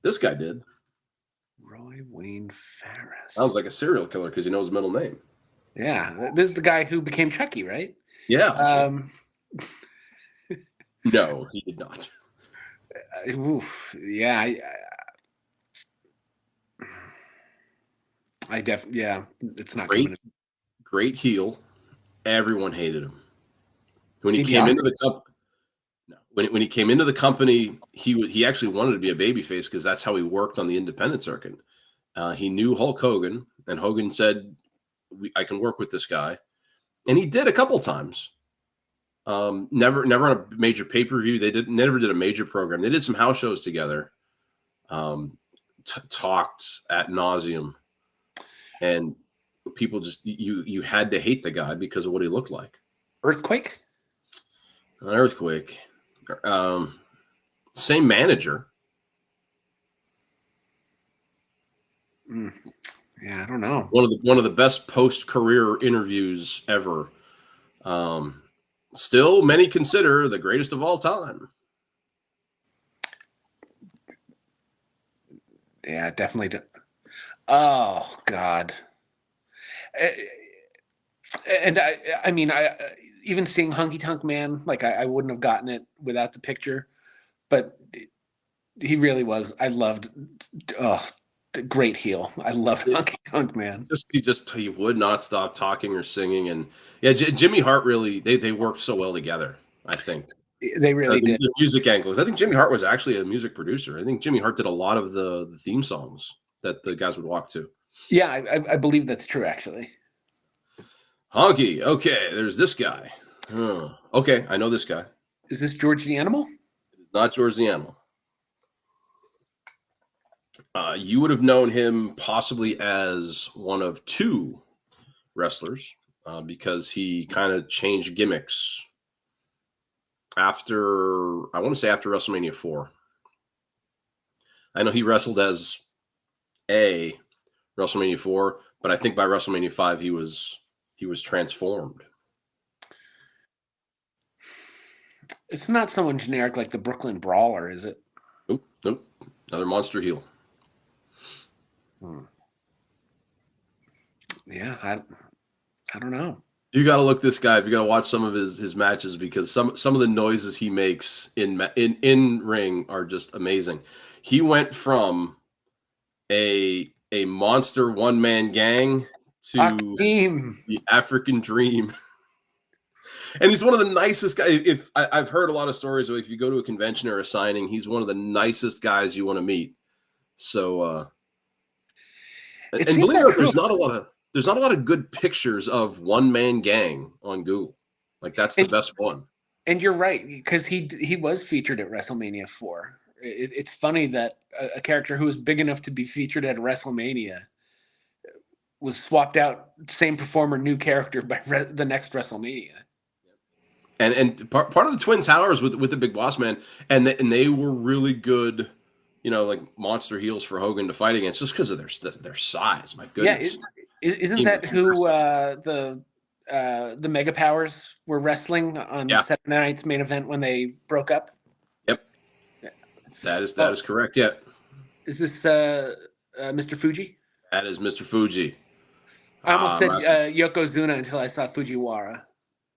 this guy did. Roy Wayne Farris. Sounds like a serial killer because he knows his middle name. Yeah, this is the guy who became Chucky, right? Yeah. Um, No, he did not. oof, yeah, I definitely, yeah, it's not Great, coming. great heel. Everyone hated him when he came into DiBiase? the company. No, when he came into the company, he actually wanted to be a babyface because that's how he worked on the independent circuit. He knew Hulk Hogan, and Hogan said, "I can work with this guy," and he did a couple times. Never on a major pay per view. They never did a major program. They did some house shows together. Talked at nauseum, and people just you had to hate the guy because of what he looked like. Earthquake? An earthquake. Same manager. Yeah, I don't know. One of the best post career interviews ever. Still, many consider the greatest of all time. Yeah, definitely. Oh God. And I mean, even seeing Hunky Tonk Man, like I wouldn't have gotten it without the picture, but he really was. I loved. Oh, the great heel. I loved Hunky Tonk Man. He would not stop talking or singing, and yeah, Jimmy Hart really they worked so well together. I think They really did. the music angles. I think Jimmy Hart was actually a music producer. I think Jimmy Hart did a lot of the theme songs that the guys would walk to. Yeah, I believe that's true. Actually, Honky. Okay, there's this guy. Oh, okay, I know this guy. is this George the Animal? It is not George the Animal. You would have known him possibly as one of two wrestlers because he kind of changed gimmicks after, I want to say after WrestleMania 4. I know he wrestled as a WrestleMania 4, but I think by WrestleMania 5 he was transformed. It's not someone generic like the Brooklyn Brawler, is it? Nope. Another monster heel. Yeah, I don't know. You got to look this guy up. You got to watch some of his matches because some of the noises he makes in ring are just amazing. He went from a monster one man gang to Akeem. the African Dream, and he's one of the nicest guys. If I've heard a lot of stories of if you go to a convention or a signing, he's one of the nicest guys you want to meet. So, and believe it or not, there's not a lot of good pictures of one man gang on Google. Like that's the best one. And you're right, because he was featured at WrestleMania 4. It's funny that a character who was big enough to be featured at WrestleMania was swapped out, same performer, new character by the next WrestleMania. And part of the Twin Towers with the Big Boss Man, and they were really good, like monster heels for Hogan to fight against, just because of their size. My goodness. Yeah, isn't that who the Mega Powers were wrestling on Saturday Night's main event when they broke up? Yep, that is correct. Yeah, is this Mr. Fuji? That is Mr. Fuji. I almost said Yokozuna until I saw Fujiwara.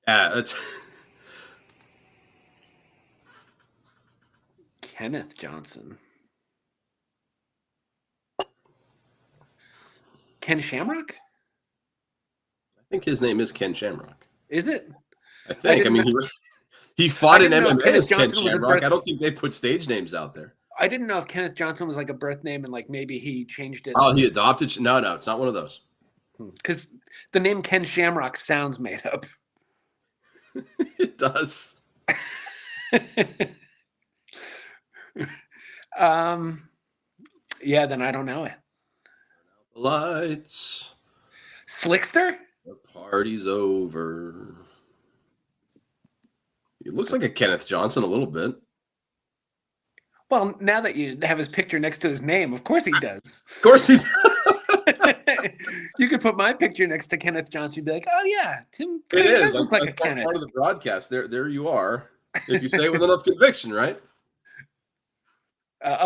Yeah, that's Kenneth Johnson. Ken Shamrock? I think his name is Ken Shamrock. Is it? I think. He fought in MMA as Ken Shamrock. I don't think they put stage names out there. I didn't know if Kenneth Johnson was like a birth name and like maybe he changed it. Oh, he adopted? No, it's not one of those. Because the name Ken Shamrock sounds made up. It does. Yeah, then I don't know it. Lights. Slickster? The party's over. It looks like a Kenneth Johnson a little bit. Well, now that you have his picture next to his name, of course he does. Of course he You could put my picture next to Kenneth Johnson. You'd be like, oh, yeah, Tim It does is. look like a Kenneth. Part of the broadcast. There you are. If you say it with enough conviction, right?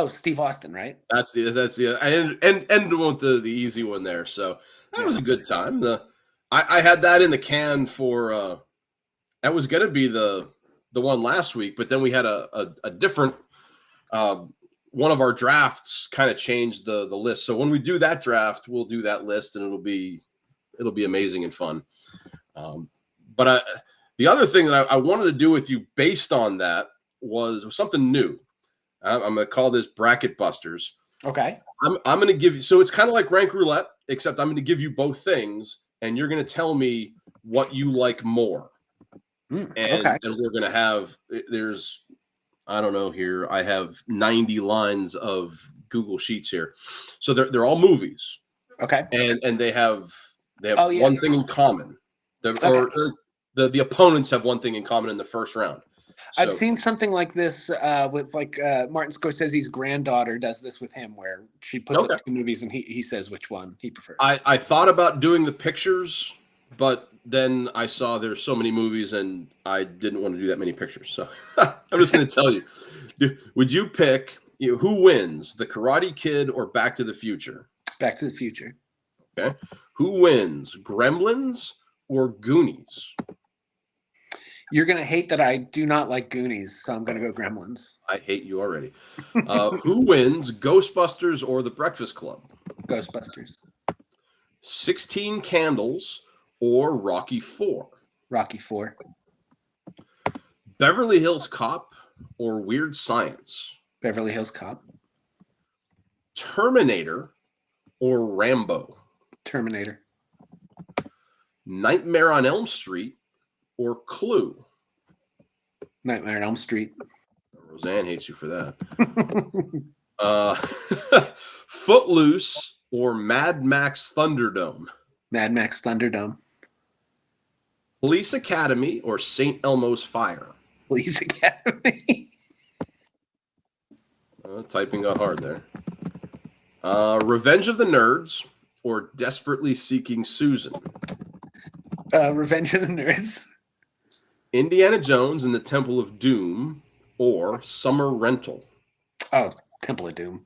Steve Austin, right? That's the and want the easy one there. So that was a good time. I had that in the can for that was going to be the one last week, but then we had a different one of our drafts kind of changed the list. So when we do that draft, we'll do that list, and it'll be amazing and fun. But the other thing that I wanted to do with you based on that was something new. I'm going to call this Bracket Busters. Okay. I'm going to give you, so it's kind of like Rank Roulette, except I'm going to give you both things, and you're going to tell me what you like more. And we're going to have, I don't know here, I have 90 lines of Google Sheets here. So they're all movies. Okay. And they have one thing in common. The opponents have one thing in common in the first round. So, I've seen something like this with Martin Scorsese's granddaughter does this with him, where she puts up two movies and he says which one he prefers. I thought about doing the pictures, but then I saw there's so many movies and I didn't want to do that many pictures. So I'm just going to tell you, would you pick who wins, The Karate Kid or Back to the Future? Back to the Future. Okay. Who wins, Gremlins or Goonies? You're going to hate that I do not like Goonies, so I'm going to go Gremlins. I hate you already. Who wins, Ghostbusters or The Breakfast Club? Ghostbusters. 16 Candles or Rocky IV? Rocky IV. Beverly Hills Cop or Weird Science? Beverly Hills Cop. Terminator or Rambo? Terminator. Nightmare on Elm Street or Clue? Nightmare on Elm Street. Roseanne hates you for that. Footloose or Mad Max Thunderdome? Mad Max Thunderdome. Police Academy or St. Elmo's Fire? Police Academy. Typing got hard there. Revenge of the Nerds or Desperately Seeking Susan? Revenge of the Nerds. Indiana Jones and the Temple of Doom or Summer Rental? Oh, Temple of Doom.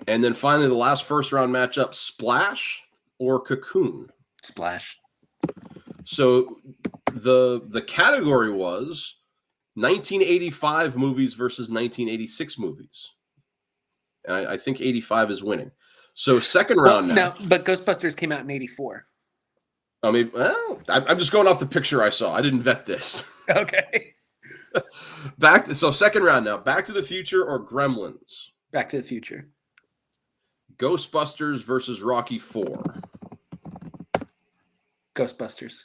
And then finally, the last first round matchup, Splash or Cocoon? Splash. So the category was 1985 movies versus 1986 movies. And I think 85 is winning. So second round now. No, but Ghostbusters came out in 84. I mean, I'm just going off the picture I saw. I didn't vet this. Okay. So second round now. Back to the Future or Gremlins? Back to the Future. Ghostbusters versus Rocky IV. Ghostbusters.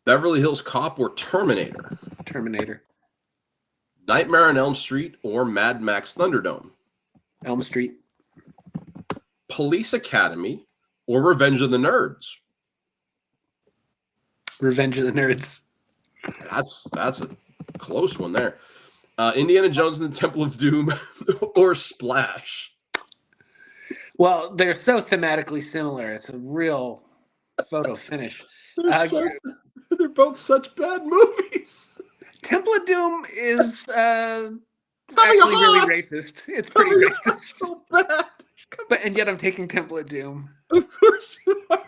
Beverly Hills Cop or Terminator? Terminator. Nightmare on Elm Street or Mad Max Thunderdome? Elm Street. Police Academy or Revenge of the Nerds? Revenge of the Nerds. That's a close one there. Indiana Jones and the Temple of Doom or Splash? Well, they're so thematically similar. It's a real photo finish. They're both such bad movies. Temple of Doom is actually really racist. It's pretty racist. So bad. And yet I'm taking Temple of Doom. Of course you are.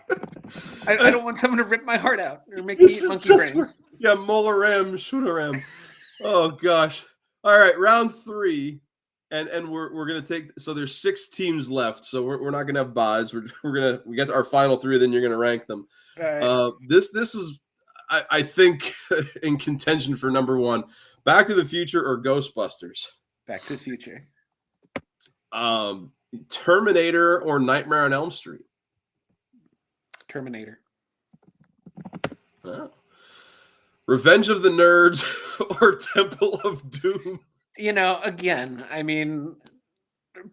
I don't want someone to rip my heart out or make me eat monkey brains. Yeah, Molaram, Shootaram. Oh gosh. All right, round 3. And we're gonna take, so there's 6 teams left, so we're not gonna have buys. We get to our final 3, then you're gonna rank them. Right. This is I think in contention for number 1. Back to the Future or Ghostbusters? Back to the Future. Terminator or Nightmare on Elm Street? Terminator. Oh. Revenge of the Nerds or Temple of Doom? Again, I mean,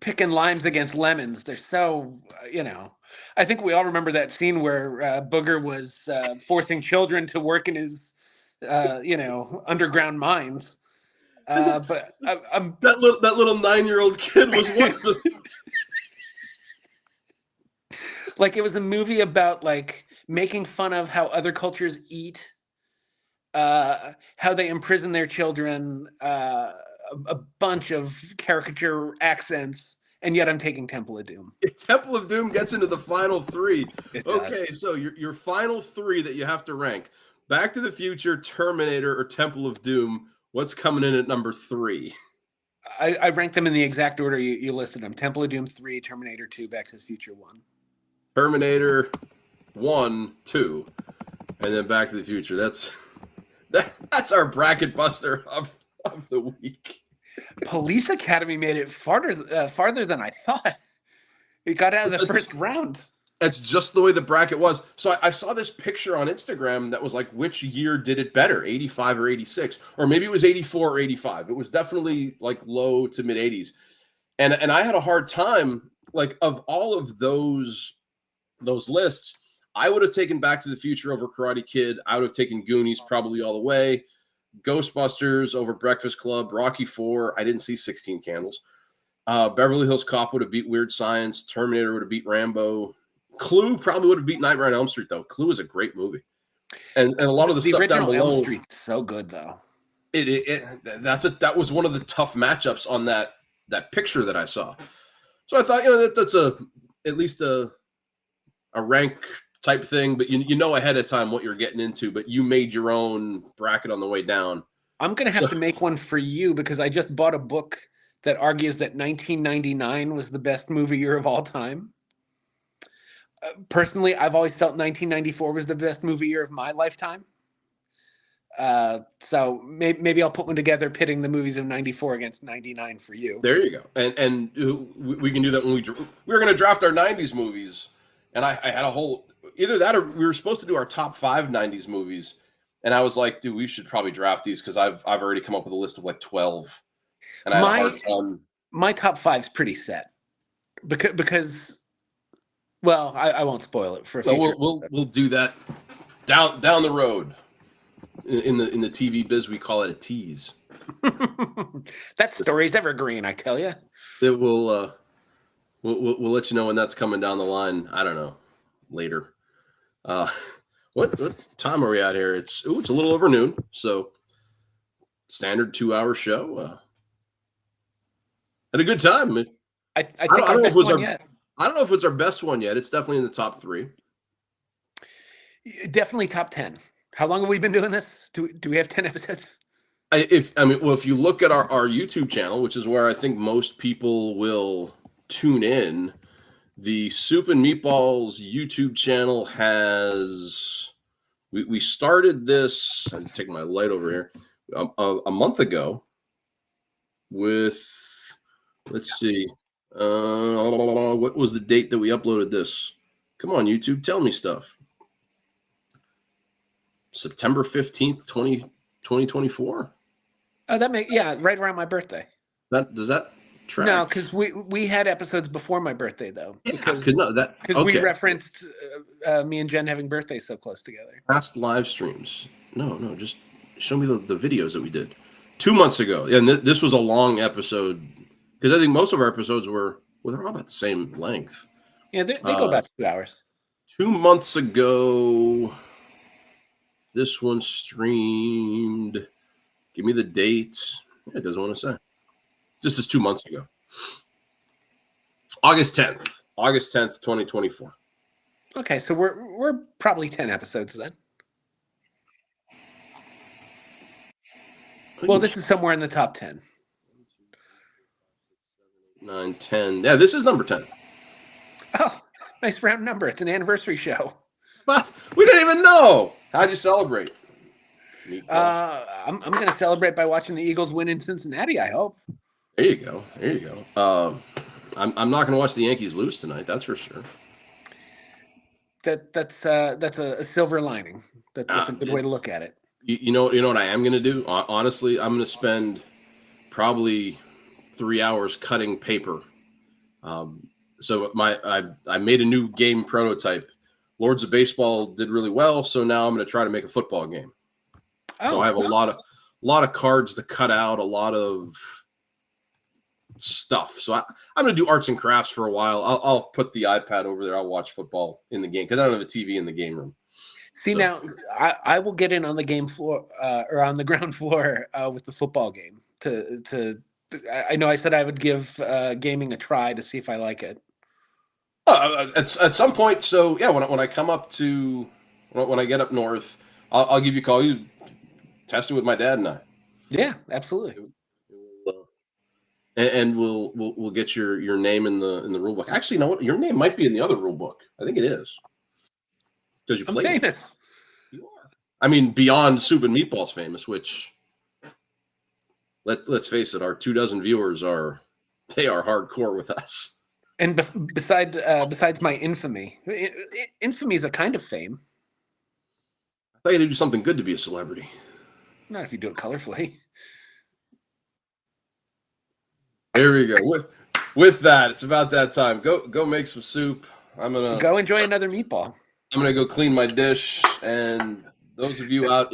picking limes against lemons. They're so, I think we all remember that scene where Booger was forcing children to work in his, underground mines. But I'm That little 9-year-old kid was one of the. like, it was a movie about like making fun of how other cultures eat, how they imprison their children, a bunch of caricature accents, and yet I'm taking Temple of Doom. Temple of Doom gets into the final three. It Okay, does. so your final three that you have to rank: Back to the Future, Terminator, or Temple of Doom. What's coming in at number 3? I ranked them in the exact order you listed them: Temple of Doom 3, Terminator 2, Back to the Future 1. Terminator 1, 2, and then Back to the Future. That's our bracket buster of the week. Police Academy made it farther than I thought. It got out of the first round. That's just the way the bracket was. So I saw this picture on Instagram that was like, which year did it better, 85 or 86? Or maybe it was 84 or 85. It was definitely like low to mid 80s. And I had a hard time, like, of all of those lists, I would have taken Back to the Future over Karate Kid. I would have taken Goonies probably all the way. Ghostbusters over Breakfast Club. Rocky 4. I didn't see 16 Candles. Beverly Hills Cop would have beat Weird Science. Terminator would have beat Rambo. Clue probably would have beat Nightmare on Elm Street, though. Clue is a great movie. And a lot of the stuff down below. Elm Street's so good, though. That was one of the tough matchups on that picture that I saw. So I thought, that's at least a rank type thing, but you know ahead of time what you're getting into, but you made your own bracket on the way down. I'm going to have to make one for you because I just bought a book that argues that 1999 was the best movie year of all time. Personally, I've always felt 1994 was the best movie year of my lifetime. So maybe I'll put one together pitting the movies of 94 against 99 for you. There you go. And we can do that when we were going to draft our 90s movies. And I had a whole, either that or we were supposed to do our top 5 90s movies. And I was like, dude, we should probably draft these because I've already come up with a list of like 12. And I had a hard time. My top 5's pretty set. Because well, I won't spoil it for a future. We'll do that down the road. In the TV biz, we call it a tease. That story's evergreen, I tell you. It will. We'll let you know when that's coming down the line. I don't know, later. What time are we at here? It's a little over noon. So standard 2-hour show. Had a good time. I think our best one yet. I don't know if it's our best one yet. It's definitely in the top 3. Definitely top 10. How long have we been doing this? Do we have 10 episodes? If you look at our YouTube channel, which is where I think most people will tune in, the Soup and Meatballs YouTube channel has. We started this. I'm taking my light over here. A month ago. With, let's see, what was the date that we uploaded this? Come on, YouTube, tell me stuff. September 15th, 2024. Oh, right around my birthday. Does that track? No, because we had episodes before my birthday though. Because we referenced me and Jen having birthdays so close together. Past live streams. No, just show me the videos that we did 2 months ago. Yeah, and this was a long episode because I think most of our episodes they're all about the same length. Yeah, they go about 2 hours. 2 months ago. This one streamed. Give me the dates. It doesn't want to say. This is 2 months ago. August 10th, 2024. Okay, so we're probably 10 episodes then. Well, this is somewhere in the top 10. 9, 10. Yeah, this is number 10. Oh, nice round number. It's an anniversary show. But we didn't even know. How'd you celebrate? I'm going to celebrate by watching the Eagles win in Cincinnati, I hope. There you go. I'm not going to watch the Yankees lose tonight. That's for sure. That's a silver lining. That's a good way to look at it. You know what I am going to do? Honestly, I'm going to spend probably 3 hours cutting paper So I made a new game prototype. Lords of Baseball did really well, so now I'm going to try to make a football game. So I have a lot of cards to cut out, a lot of stuff. So I'm going to do arts and crafts for a while. I'll put the iPad over there. I'll watch football in the game because I don't have a TV in the game room. See, so now I will get in on the game floor or on the ground floor with the football game. I know I said I would give gaming a try to see if I like it. At some point. So yeah, when I come up to when I get up north, I'll give you a call. You test it with my dad and I. Yeah, absolutely. And we'll get your name in the rule book. Actually, no, your name might be in the other rule book. I think it is. Because you played. Famous. You are. I mean, beyond Soup and Meatballs famous, which let's face it, our 24 viewers are hardcore with us. And besides my infamy is a kind of fame. I thought you had to do something good to be a celebrity. Not if you do it colorfully. There we go. With that, it's about that time. Go make some soup. I'm gonna go enjoy another meatball. I'm gonna go clean my dish, and those of you out